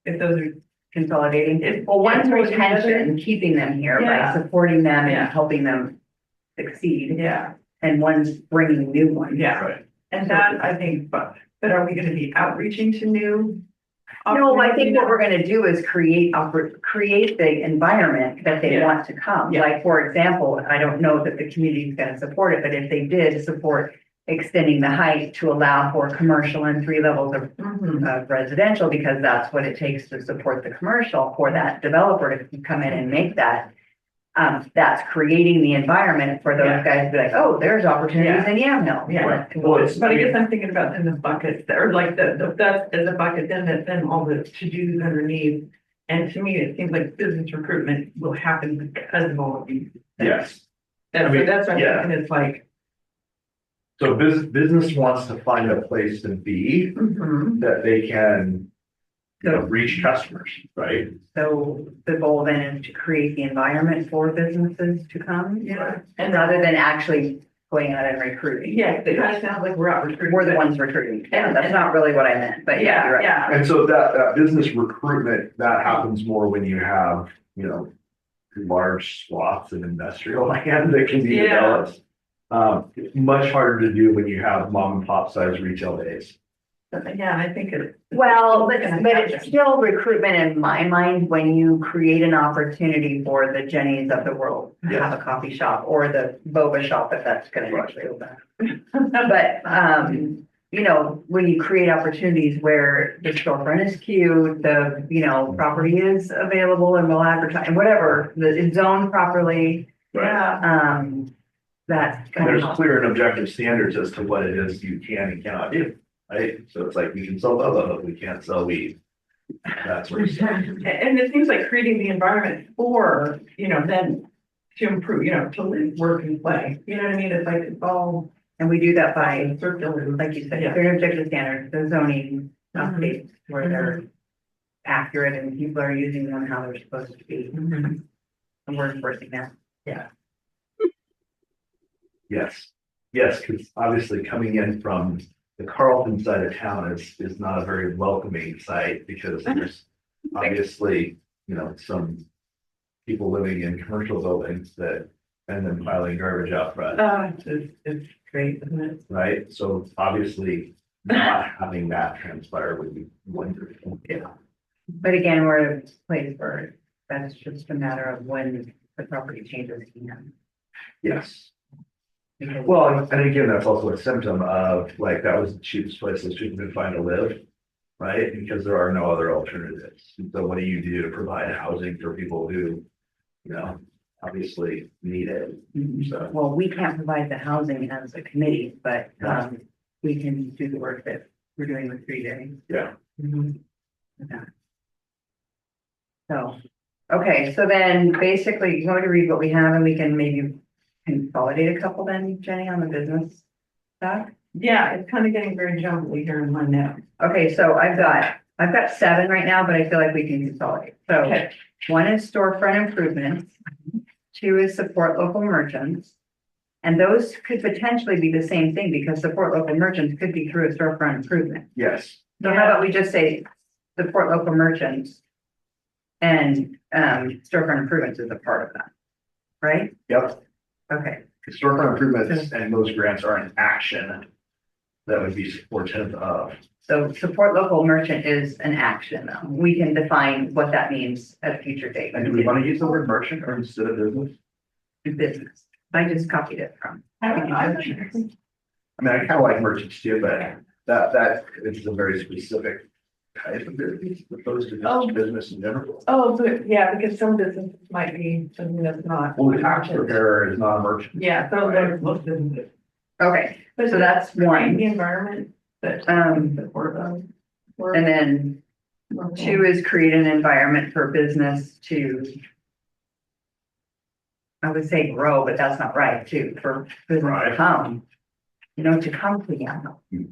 if those are. Consolidating. Well, one's retention, keeping them here by Yeah. supporting them and Yeah. helping them succeed, Yeah, and one's bringing new ones. yeah, Right. and that I think, but are we gonna be outreaching to new? No, I think what we're gonna do is create the environment that they Yeah. want to come. Yeah. Like, for example, I don't know that the community is gonna support it, but if they did support extending the height to allow for commercial and 3 levels of Mhm. residential, because that's what it takes to support the commercial for that developer to come in and make that. That's creating the environment for those Yeah. guys to be like, oh, there's opportunities in Yamhill. Yeah. Well, it's- But I guess I'm thinking about in the buckets, or like that's as a bucket, then all the to-dos underneath. And to me, it seems like business recruitment will happen because of all of these. things. Yes. That's, I mean, that's what yeah. I'm thinking, it's like. So business wants to find a place to be Mhm. that they can, reach customers, right? So the goal then is to create the environment for businesses to come. Yeah. And rather than actually going out and recruiting. Yeah, it kind of sounds like we're out recruiting. We're the ones recruiting. Yeah, that's not really what I meant, but yeah, you're right. Yeah, And so that business recruitment, that happens more when you have, large swaths of industrial land that can be Yeah. developed. Much harder to do when you have mom and pop size retail days. yeah, I think it. Well, but it's still recruitment in my mind when you create an opportunity for the Jennies of the world to have a coffee shop or the boba shop if that's gonna actually open. But, when you create opportunities where the storefront is cute, the, property is available and will advertise, whatever, it's zoned properly, Yeah, that's And kind there's of. clear and objective standards as to what it is you can and cannot do, right? So it's like we can sell bubble, but we can't sell weed. That sort of stuff. and it seems like creating the environment for, then to improve, to live, work and play, you know what I mean? It's like, it's all. And we do that by, Circular. like you said, Yeah. clear and objective standards, the zoning updates where they're accurate and people are using them how they're supposed to be. Mhm. And we're enforcing that. Yes, because obviously coming in from the Carlton side of town is not a very welcoming site because there's obviously, some people living in commercial buildings and then piling garbage out front, It's great, isn't it? right? So obviously not having that transpire would be wonderful. Yeah. But again, we're at a place where that's just a matter of when the property changes. Yes. Well, and again, that's also a symptom of like, that was the cheapest place those people could find to live, right? Because there are no other alternatives. And so what do you do to provide housing for people who, obviously needed. So, Well, we can't provide the housing as a committee, but, we can do the work that we're doing with 3 days. yeah, Okay. So, okay, so then basically, you want to read what we have and we can maybe consolidate a couple then, Jenny, on the business stuff? Yeah, it's kind of getting very jumbly here in my notes. Okay, so I've got 7 right now, but I feel like we can consolidate. So Okay. 1 is storefront improvements. 2 is support local merchants. And those could potentially be the same thing because support local merchants could be through a storefront improvement. yes, So how about we just say support local merchants? And storefront improvements is a part of that, right? yep. Okay, Storefront improvements and those grants are an action that would be supportive of. so support local merchant is an action though. We can define what that means at a future date. And do we want to use the word merchant or instead of business? Business. I just copied it from. I mean, I kind of like merchants too, but that is a very specific type of business opposed to Oh. just business in general. Oh, but yeah, because some businesses might be something that's not. Well, the tax preparer is not a merchant. Yeah, some of those most businesses. Okay, But so that's one. The environment that. Support them. And then 2 is create an environment for business to. I would say grow, but that's not right too, for business to Right. come. You know, to come together. Hmm.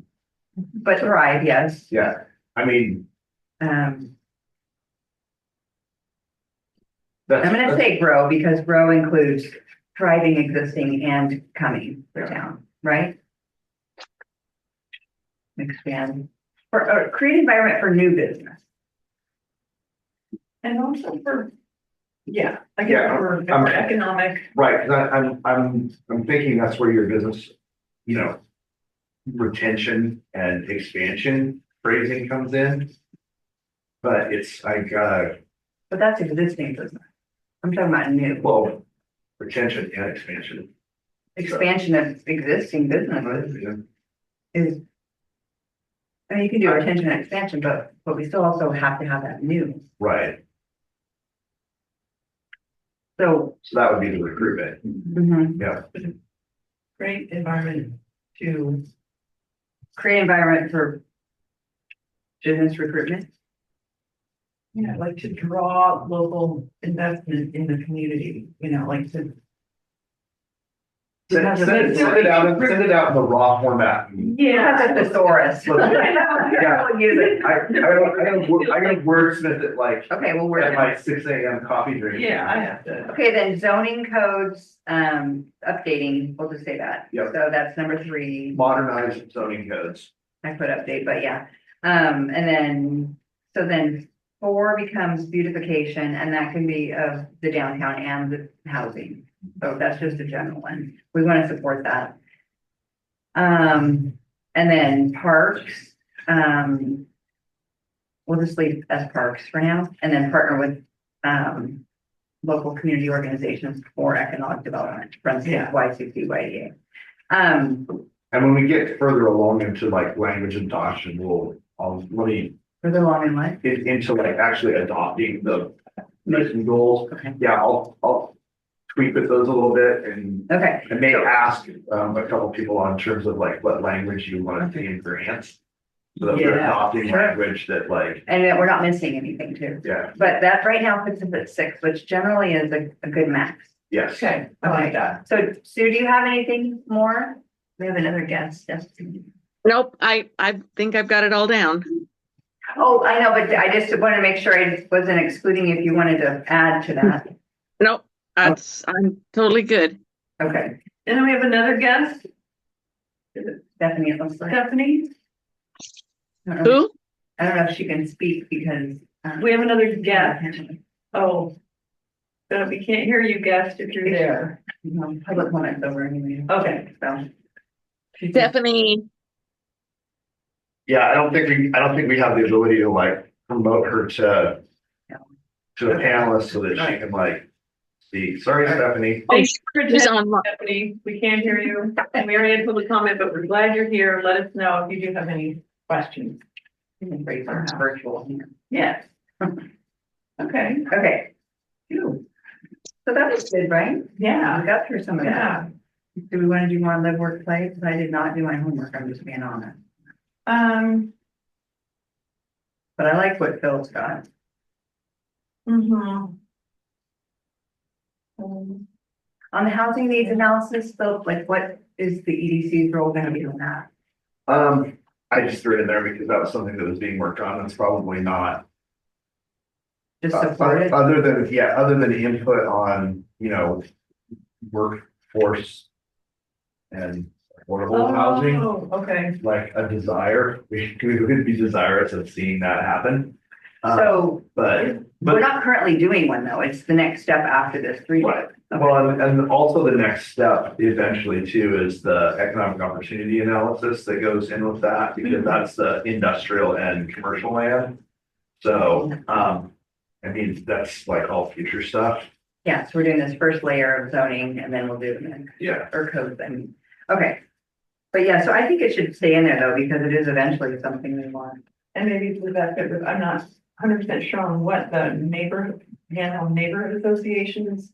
But thrive, yes. Yeah, I mean, I'm that's. gonna say grow because grow includes thriving, existing and coming for town, right? Expand or create environment for new business. And also for, yeah, I Yeah, guess for economic, Right, because I'm thinking that's where your business, you know, retention and expansion phrasing comes in. But it's like, But that's existing business. I'm talking about new. well, retention and expansion. Expansion of existing businesses Yeah. is. I mean, you can do retention and expansion, but we still also have to have that new. Right, So. so that would be the recruitment, mhm. yeah, great environment to, Create environment for business recruitment. yeah, like to draw local investment in the community, you know, like to. send it out in the raw format. Yeah. That's a thesaurus. Yeah. We'll use it. I gotta wordsmith it like Okay, well, we're. at my 6 a.m. coffee drink. Yeah, I have to. Okay, then zoning codes, updating, we'll just say that. Yep. So that's number 3. Modernize zoning codes. I put update, but yeah. And then, so then 4 becomes beautification, and that can be of the downtown and the housing. So that's just a general one. We want to support that. And then parks, we'll just leave as parks for now, and then partner with, local community organizations for economic development, for instance, Yeah. YCC, YDA. And when we get further along into like language adoption, let me Further along in life. into like actually adopting the mission goals. Okay. Yeah, I'll tweak with those a little bit and Okay, I may ask a couple people on terms of like what language you want to see in grants. So that we're Yeah, adopting sure. language that like, and that we're not missing anything too. yeah, But that right now puts us at 6, which generally is a good max. yes. Okay, I like that. So Sue, do you have anything more? We have another guest. Yes. Nope, I think I've got it all down. Oh, I know, but I just want to make sure I wasn't excluding if you wanted to add to that. Nope, I'm totally good. Okay, And then we have another guest, Stephanie, it looks like. Stephanie. I don't know Who? if she can speak because. We have another guest. Oh. But we can't hear you, guest, if you're there. Public comments over anyway. Okay. So. Stephanie, Yeah, I don't think we have the ability to like promote her to the panelists so that she can like speak. Sorry, Stephanie. Thanks for she's attending, on. Stephanie. We can't hear you. And we already had public comment, but we're glad you're here. Let us know if you do have any questions. It's virtual here. Yes. Okay. Okay, Phew. So that was good, right? Yeah, We got through some of that. yeah. Do we want to do more live, work, play? Because I did not do my homework, I'm just being honest. Um, But I like what Phil's got. mhm. On the housing needs analysis, Phil, like what is the EDC's role gonna be on that? I just threw it in there because that was something that was being worked on. It's probably not. Just support it? Other than input on, workforce and affordable housing, Oh, okay. like a desire, we would be desirous of seeing that happen. So But we're not currently doing one though. It's the next step after this 3 Right. Well, and also the next step eventually too is the economic opportunity analysis that goes in with that, because that's the industrial and commercial land. So, I mean, that's like all future stuff. Yeah, so we're doing this first layer of zoning and then we'll do the next, Yeah. or code thing. Okay. But yeah, so I think it should stay in there though, because it is eventually something we want. And maybe to that, but I'm not 100% sure on what the neighborhood associations,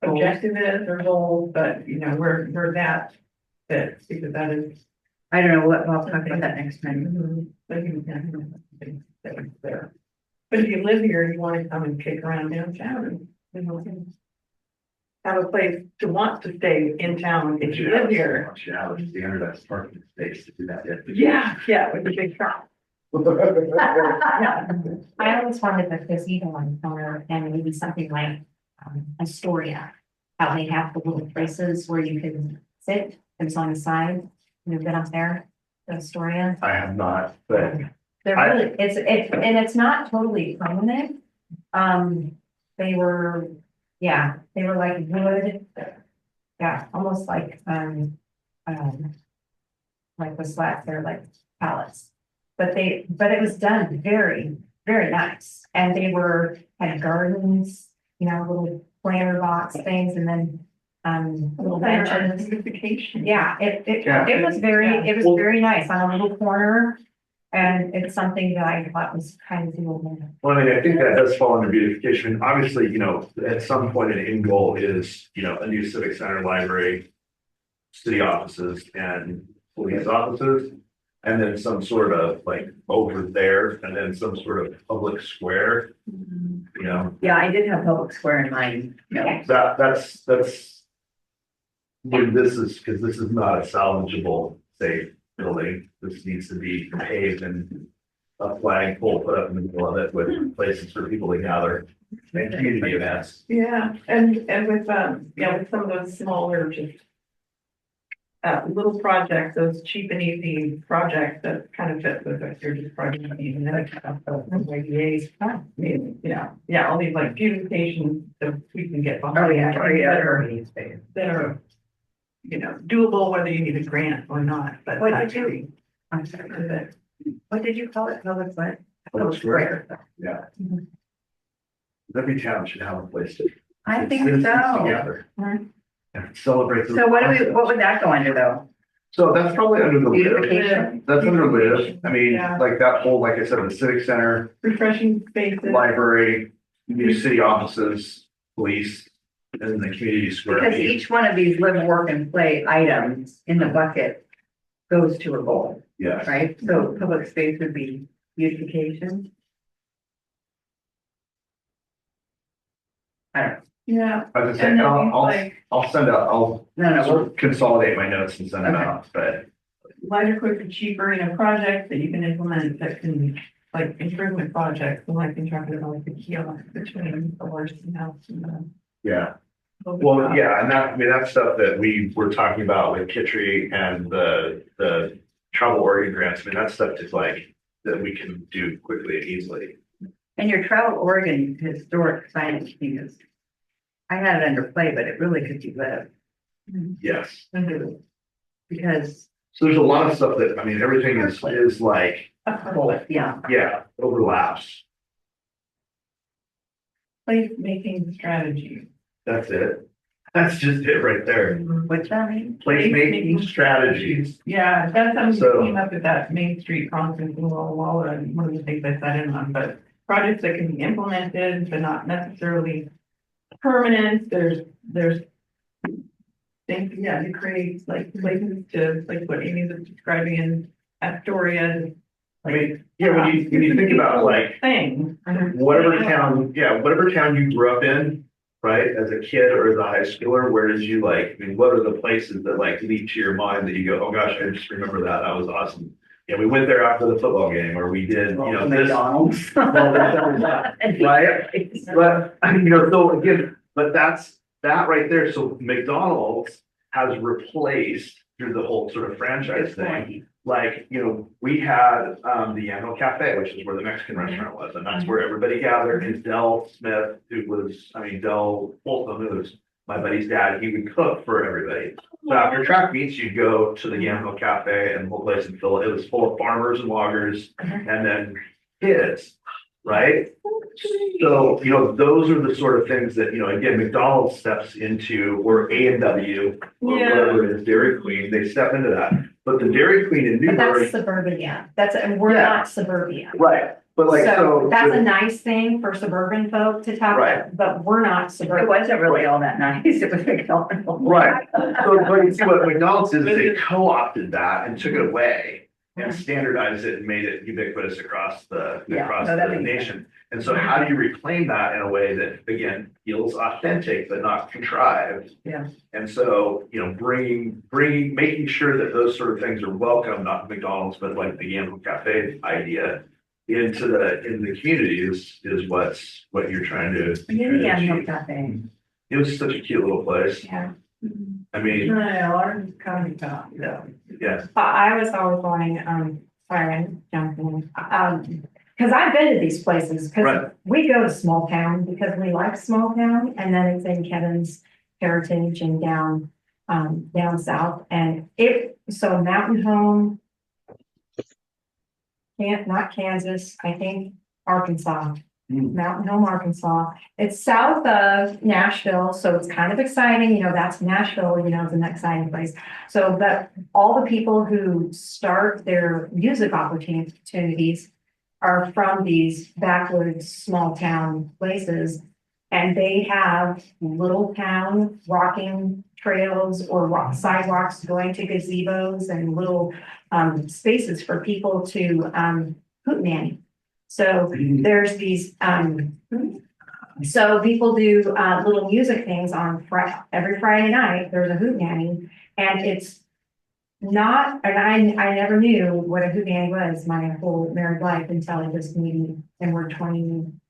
objective is or goal, but where that fits, because that is. I don't know, what, I'll talk about that next time. There. But if you live here, you want to come and kick around downtown and, have a place to want to stay in town if you live here. Yeah, the standardized parking space to do that. Yeah, with the big truck. I always wanted the gazebo on the corner and maybe something like Astoria. How they have the little places where you can sit, it's on the side, you've been up there, Astoria. I have not, but They're really, and it's not totally permanent. They were, they were like wood. Yeah, almost like the slats, they're like pallets. But it was done very, very nice. And they had gardens, little planter box things and then little benches. Beautification. Yeah, it was very nice on a little corner. And it's something that I thought was kind of doable. well, I mean, I think that does fall under beautification. Obviously, at some point an end goal is, a new civic center, library, city offices and police offices. And then some sort of like over there and then some sort of public square, Yeah, I did have public square in mind. Yeah. that's. When this is, because this is not a salvageable, safe building, this needs to be paved and a flagpole put up in the middle of it with places for people to gather and community events. Yeah, and with with some of those smaller, just little projects, those cheap and easy projects that kind of fit with what you're just project, and then kind of all these like beautifications that we can get behind. Oh, yeah. That are, doable whether you need a grant or not, but. What did you- I'm sorry. What did you call it? Public what? Public square. Yeah. Every town should have a place to. I think citizens so. Together. Mhm. And celebrate. the- So what would that go under though? So that's probably under the live. Beautification? That's under live. I mean, Yeah. like that whole, like I said, the civic center, Refreshing spaces. library, new city offices, police, and the community square. Because each one of these live, work and play items in the bucket goes to a goal, Yes. right? So public space would be beautification. I don't know. Yeah. I was And saying, then I'll send out, I'll No, sort we'll- of consolidate my notes and send them Okay. out, but lighter, quicker, cheaper, projects that you can implement that can, like improvement projects, like in talking about like the kiosk between the horse and house and the. yeah. Well, yeah, and that's stuff that we were talking about with Kittry and the travel Oregon grants. I mean, that's stuff just like that we can do quickly and easily. And your travel Oregon historic signage thing is, I had it under play, but it really could be live Yes. because, So there's a lot of stuff that, I mean, everything is like, yeah. overlaps. Place making strategy. That's it. That's just it right there. What's that mean? Place making strategies. Yeah, that's something So- that came up at that Main Street conference in Walla Walla, and one of the things I sat in on, but projects that can be implemented, but not necessarily permanent, there's things, yeah, you create like places to, like what Amy was describing in Astoria. I mean, yeah, when you think about like Thing. whatever town you grew up in, right, as a kid or as a high schooler, where did you like, I mean, what are the places that like leap to your mind that you go, oh gosh, I just remember that, that was awesome. Yeah, we went there after the football game, or we did, you know, this. McDonald's. Well, there's that, right? But, I mean, you know, so again, but that's, that right there, so McDonald's has replaced through the whole sort of franchise thing. Like, you know, we had, the Yamhill Cafe, which is where the Mexican restaurant was, and that's where everybody gathered, and Del Smith, who was, I mean, Del Folsom, who was my buddy's dad, he would cook for everybody. So after track meets, you'd go to the Yamhill Cafe, and the whole place in Philly, it was full of farmers and loggers, and then kids, right? So, you know, those are the sort of things that, you know, again, McDonald's steps into, or A&W, or Yeah. whatever it is, Dairy Queen, they step into that. But the Dairy Queen in But that's Newbury, suburbia. That's, and we're Yeah. not suburbia. right, but like, so. That's a nice thing for suburban folk to talk Right. about, but we're not It suburban. wasn't really all that nice. It was McDonald's. Right, so, but you see what McDonald's did is they co-opted that and took it away and standardized it and made it ubiquitous across Yeah, across no, that the makes nation. And so how do you reclaim that in a way that, again, feels authentic but not contrived? Yeah. And so, you know, making sure that those sort of things are welcome, not McDonald's, but like the Yamhill Cafe idea into the community is what you're trying to. Maybe I'm achieve. not that thing. It was such a cute little place. Yeah. I mean, No, ours is kind of tough, yeah. yeah, I was always wanting, sorry, I'm jumping, because I've been to these places, because Right. we go to small town because we like small town, and then it's in Kevin's heritage and down, down south, and so Mountain Home, not Kansas, I think Arkansas. Mountain Home, Arkansas. It's south of Nashville, so it's kind of exciting, you know, that's Nashville, you know, it's an exciting place. So, but all the people who start their music opportunities are from these backwoods, small town places. And they have little town walking trails or sidewalks going to gazebos and little spaces for people to hoot nanny. So there's these, so people do little music things on every Friday night, there's a hoot nanny. And it's not, and I never knew what a hoot nanny was my whole married life until this meeting, and we're 27,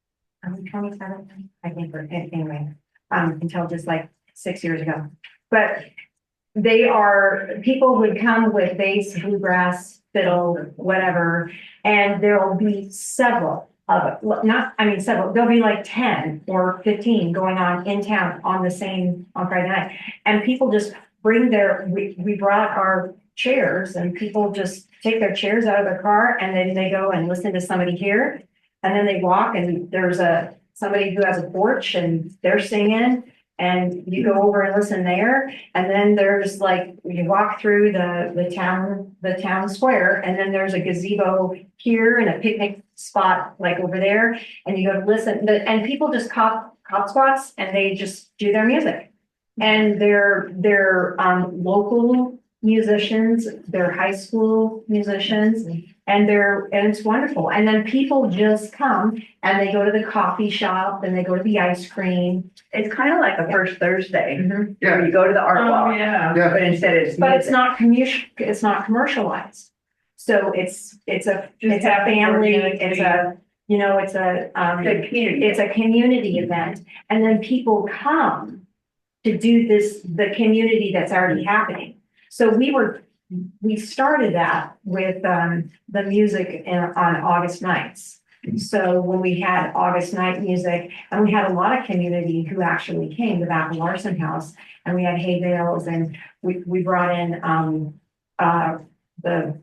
I think, or anyway, until just like 6 years ago. But people would come with bass, bluegrass, fiddle, whatever, and there'll be several of it, several, there'll be like 10 or 15 going on in town on Friday night. And people just bring we brought our chairs, and people just take their chairs out of their car, and then they go and listen to somebody here. And then they walk, and there's somebody who has a porch, and they're singing. And you go over and listen there, and then there's like, you walk through the town square, and then there's a gazebo here and a picnic spot like over there, and you go to listen, and people just cop spots, and they just do their music. And they're local musicians, they're high school musicians, and it's wonderful. And then people just come and they go to the coffee shop and they go to the ice cream. It's kind of like a first Thursday, yeah, where you go to the art Oh, walk, yeah. but instead it's But it's music. not commercialized. So it's a Just have family, organic it's food. a, you know, it's a, The community. it's a community event. And then people come to do the community that's already happening. So we started that with, the music on August nights. So when we had August night music, and we had a lot of community who actually came to Back Larson House, and we had hay bales, and we brought in the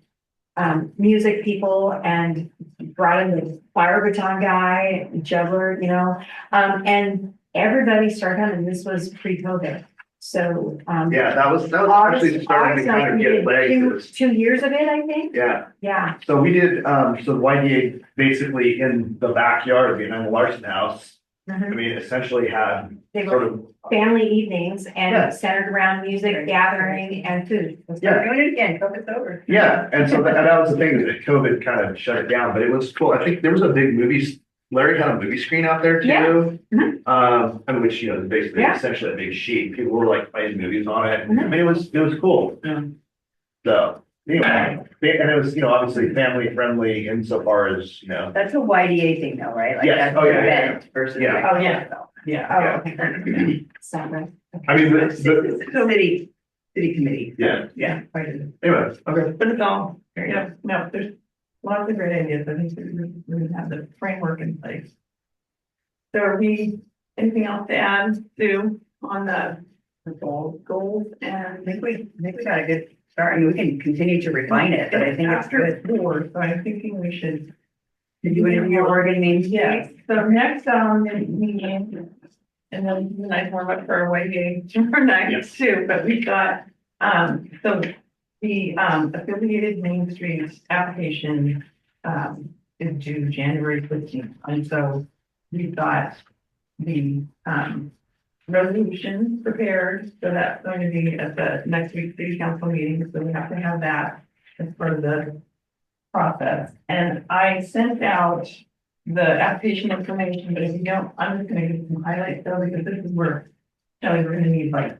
music people, and brought in the fire baton guy, juggler, you know, and everybody started coming. This was pre-COVID. So yeah, that was actually starting to kind of get legs. 2 years of it, I think. Yeah, Yeah. so we did, so YDA basically in the backyard of the Larson House, I mean, essentially had They sort were of, family evenings Yeah. and centered around music, gathering and food. Yeah. We're doing it again, COVID's over. yeah, and so that was the thing, that COVID kind of shut it down, but it was cool. I think there was a big Larry had a movie screen out there Yeah. too. Mhm. I mean, which, is basically Yeah. essentially a big sheet. People were like playing movies on it. Mhm. I mean, it was cool. Yeah. So, anyway, and it was, obviously family friendly insofar as, That's a YDA thing though, right? Like Yes. that's Oh, an yeah, yeah, event versus. Yeah. like- Oh, yeah. Yeah. Okay. Sound I mean, It's city committee. yeah, Yeah. anyway, okay. But it's all, no, there's lots of great ideas. I think we have the framework in place. So are we, anything else to add, Sue, on the goals I and? think we got a good start. I mean, we can continue to refine it, but I think it's After good. 4, so I'm thinking we should. Did you want to do your Oregon Main Street? Yes, so next on the meeting, and then nice warm up for our away game tomorrow night too, but we've got, so the, affiliated Main Street application, is due January 15th. And so we've got the, resolution prepared, so that's going to be at the next week's city council meeting, so we have to have that as part of the process. And I sent out the application information, but if you don't, I'm just gonna give some highlights though, because this is where, we're gonna need like,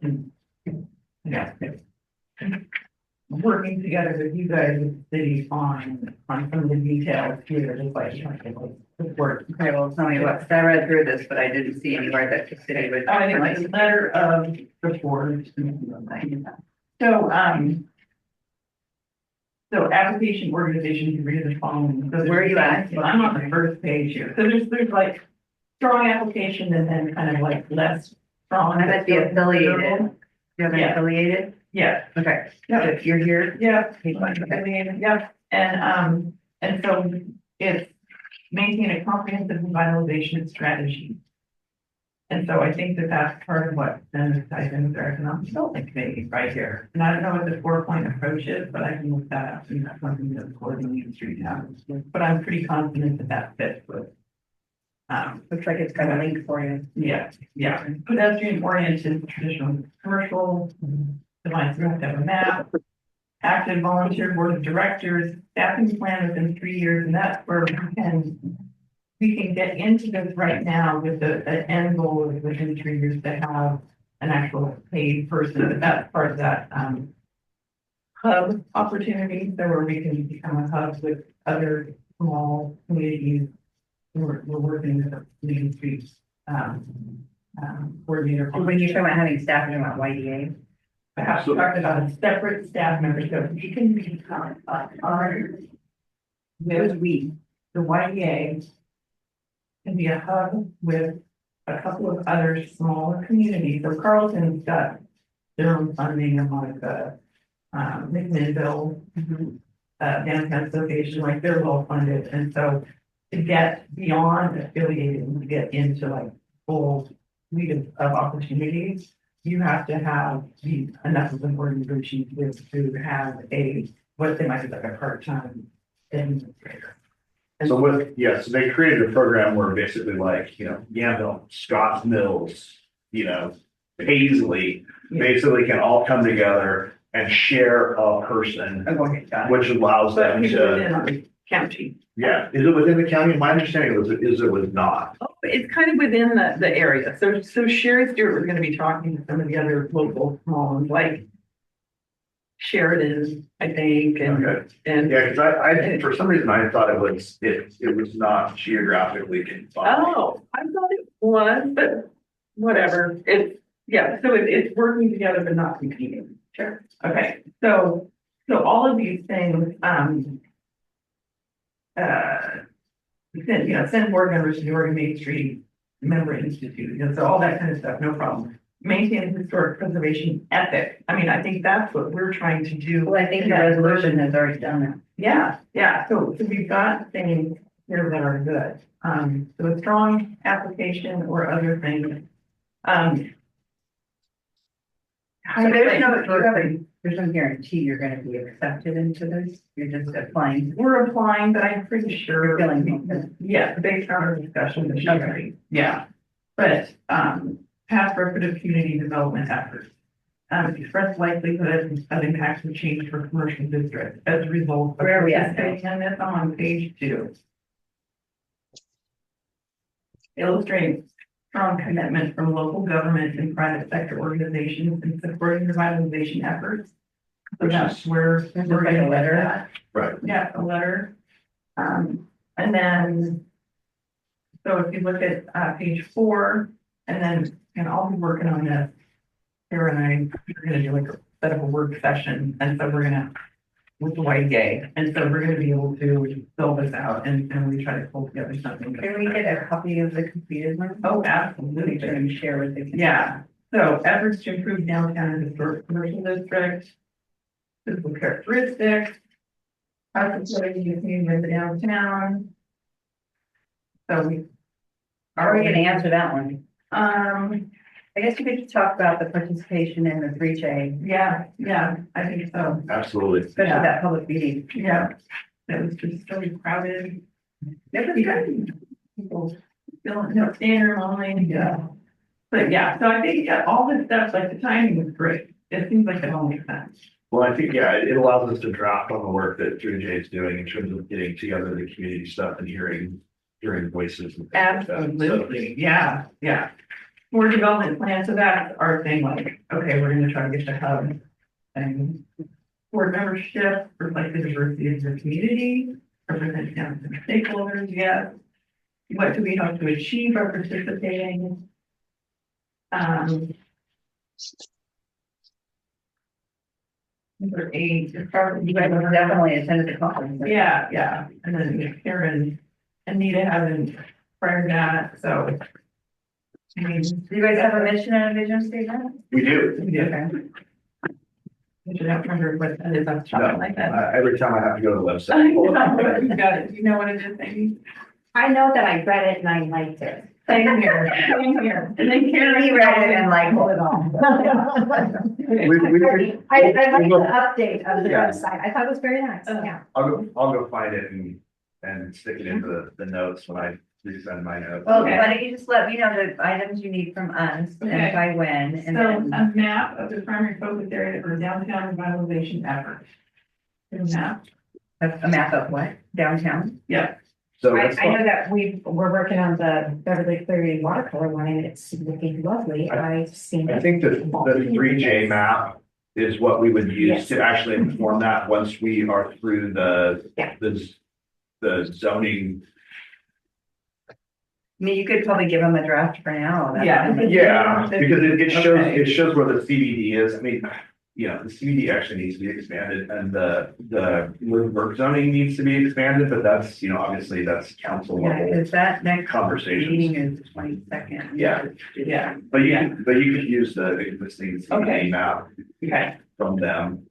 working together with you guys, with the city on some of the details here, just like, this work. Okay, well, tell me what, 'cause I read through this, but I didn't see anywhere that the city would. I think like a letter of support. So, so application organization, you read the following. So Where are you at? Well, I'm on the first page here. So there's like strong application and then kind of like less strong. I'm at the affiliated. You have an Yeah. affiliated? Yeah, Okay. Yeah. So if you're here. yeah. Okay, fine, okay. I mean, yeah, and so it's maintain a comprehensive revitalization strategy. And so I think that that's part of what then ties into their economic development committee right here. And I don't know what the 4-point approach is, but I can look that up, and that's something that the coordinating industry has. But I'm pretty confident that that fits with. Looks like it's got a link for you. Yeah, pedestrian oriented traditional commercial, defines, we have to have a map. Active volunteer board of directors, staffing plan within 3 years, and that's where we can get into this right now with the end goal is within 3 years to have an actual paid person, but that's part of that, hub opportunity, so where we can become a hub with other small communities. We're working with the Main Street, coordinator. When you're talking about having staff, you're talking about YDA. I have to talk about a separate staff member, so we can become, with the YDA can be a hub with a couple of other smaller communities. So Carlton's got their own funding and like the, McMinnville, downtown association, like they're well funded. And so to get beyond affiliated and to get into like full suite of opportunities, you have to have enough of an organization to have what they might be like a part-time administrator. So so they created a program where basically like, Yamhill, Scotts Mills, Paisley, basically can all come together and share a person, Okay, got it. which allows But them people to, within our county. is it within the county? My understanding it was not. It's kind of within the area. So Sherry Stewart was gonna be talking to some of the other local small ones, like Sheridan, I think, Okay. and. Yeah, because I for some reason I thought it was not geographically confined. Oh, I thought it was, but whatever. So it's working together but not competing. Sure. Okay, so all of these things, send board members to the Oregon Main Street Member Institute, so all that kind of stuff, no problem. Maintain historic preservation ethic. I mean, I think that's what we're trying to do. Well, I think the resolution has already done that. Yeah, so we've got things here that are good. So a strong application or other things. So there's no guarantee you're gonna be accepted into this, you're just applying. We're applying, but I'm pretty sure. Feeling confident. Yeah, based on our discussion, it should be. Yeah. But, past repetitive community development efforts. Express likelihood of impacts of change for commercial districts as a result. Of Where are we at now? participating in this on page 2. Illustrating strong commitment from local government and private sector organizations in supporting revitalization efforts. So that's where we're like a gonna letter? let that. Right. Yeah, a letter. And then, so if you look at, page 4, and then, and I'll be working on this. Sarah and I are gonna do like a set of a work session, and so we're gonna, with the white gay, and so we're gonna be able to fill this out and we try to pull together something. Can we get a copy of the completed one? Oh, absolutely. Can we share with the? Yeah, so efforts to improve downtown and historic commercial district. Physical characteristics. How facilities you can with the downtown. So we. How are we gonna answer that one? Um, I guess you could talk about the participation in the 3J, yeah, I think so, Absolutely. especially that public meeting. yeah. It was just so crowded. It was good. People feeling, no, standing room only, yeah. But yeah, so I think, yeah, all this stuff, like the timing was great. It seems like it all makes sense. Well, I think, yeah, it allows us to draft on the work that 3J is doing in terms of getting together the community stuff and hearing voices. And things like that. So, Absolutely, yeah. More development plan, so that's our thing, like, okay, we're gonna try to get the hub. And board membership, reflect the diversity of the community, represent town stakeholders, yes. What do we hope to achieve by participating? Number 8, You guys definitely attended the conference. yeah, and then Karen, Anita hasn't prior to that, so. I mean, Do you guys have a mission and a vision statement? We do. we do. Okay. I should have to remember what that is, I'm trying like that. Every time I have to go to the I website. You got it, you know what it is, maybe? I know that I read it and I liked it. Same here, and then Karen. He read it and liked it. We could- I like the update of the Yeah. website. I thought it was very nice, yeah. I'll go find it and stick it into the notes when I resend my notes. Well, Okay. why don't you just let me know the items you need from us Okay. and by when, and So then. a map of the primary focus area for downtown revitalization efforts. A map, A map of what? Downtown? yeah, So I that's know that we're working on the Beverly Cleary watercolor one and it's looking lovely. I've seen I it. think the 3J map is what we would use Yes. to actually inform that once we are through Yeah. the zoning. I mean, you could probably give them a draft for now. That's Yeah. fine. Yeah, because Okay. it shows where the CBD is. I mean, the CBD actually needs to be expanded and the work zoning needs to be expanded, but that's, obviously that's council Yeah, level is that next meeting conversations. is the 22nd? Yeah, yeah, but you could use the existing Okay. CBD map okay. from them.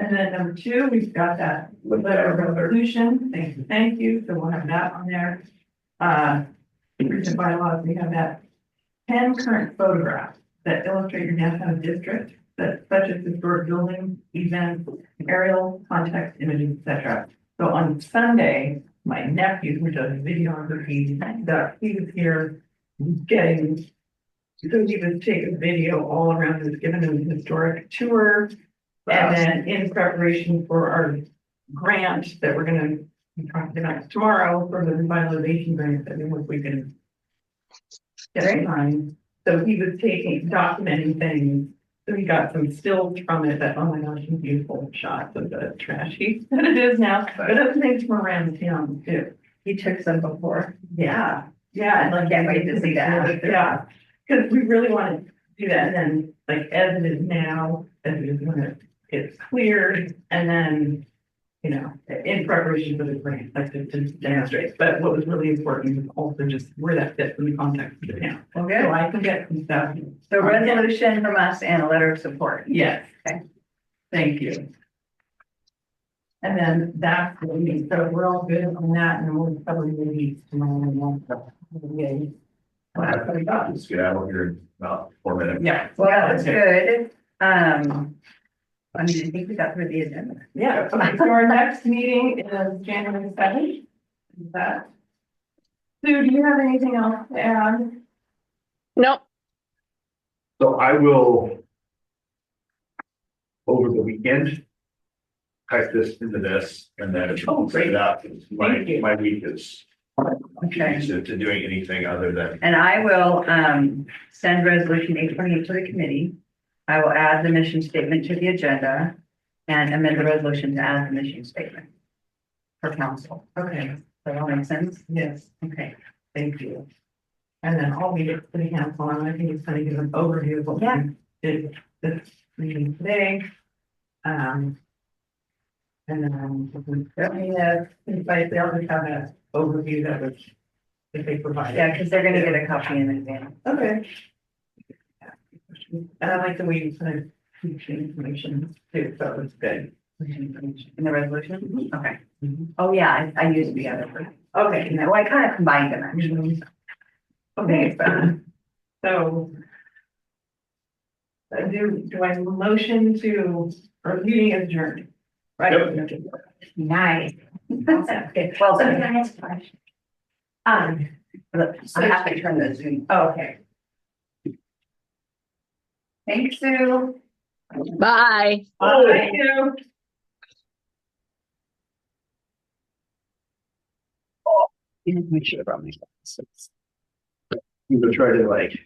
And then number 2, we've got that letter of resolution, thank you, so we'll have that on there. Recent bylaws, we have that 10 current photographs that illustrate your downtown district, that such as historic buildings, events, aerial, context, images, etc. So on Sunday, my nephew, who does videography, he was here getting, so he was taking video all around, he was giving them a historic tour. And then in preparation for our grant that we're gonna be talking about tomorrow for the revitalization grant, that we can get it signed. So he was documenting things. So he got some stills from it that, oh my gosh, beautiful shots of the trash heap that it is now, but other things from around town too. He took some before. Yeah, and like. Can't wait to see that. Yeah, because we really want to do that, and then like as it is now, as it is when it's cleared, and then, in preparation for the grant, like to demonstrate. But what was really important was also just where that fits in the context of the town. So Okay, I can get some stuff. so resolution from us and a letter of support. Yes. Okay. Thank you. And then that's what we need. So we're all good on that, and then we'll probably maybe tomorrow and one. Okay. Well, that's what we got. Let's get out of here in about 4 minutes. Yeah. Well, that's good. I think we got through the agenda. Yeah, okay, so our next meeting is January 7th. Is that? Sue, do you have anything else to add? Nope. So I will, over the weekend, type this into this and then Oh, send it out. My, Thank you. my week is Okay. to doing anything other than, And I will, send resolution 828 to the committee. I will add the mission statement to the agenda and amend the resolution to add the mission statement for council. Okay, Does that all make sense? yes, Okay. thank you. And then I'll read it to the council, and I think it's gonna give an overview of what Yeah. we did this meeting today. And then, if they'll just have an overview that was, if they provide. Yeah, because they're gonna get a copy in advance. Okay. And I like the way you kind of teach the information too, so it's good. In the resolution? Okay. Oh, yeah, I used the other for, Okay, well, I kind of combined them actually. okay, so. Do I motion to, or meeting adjourned? Right? Nice. Okay, well, So then, can I ask a question? I have to turn the Zoom. Oh, okay. Thanks, Sue. Bye. Thank you. you would try to like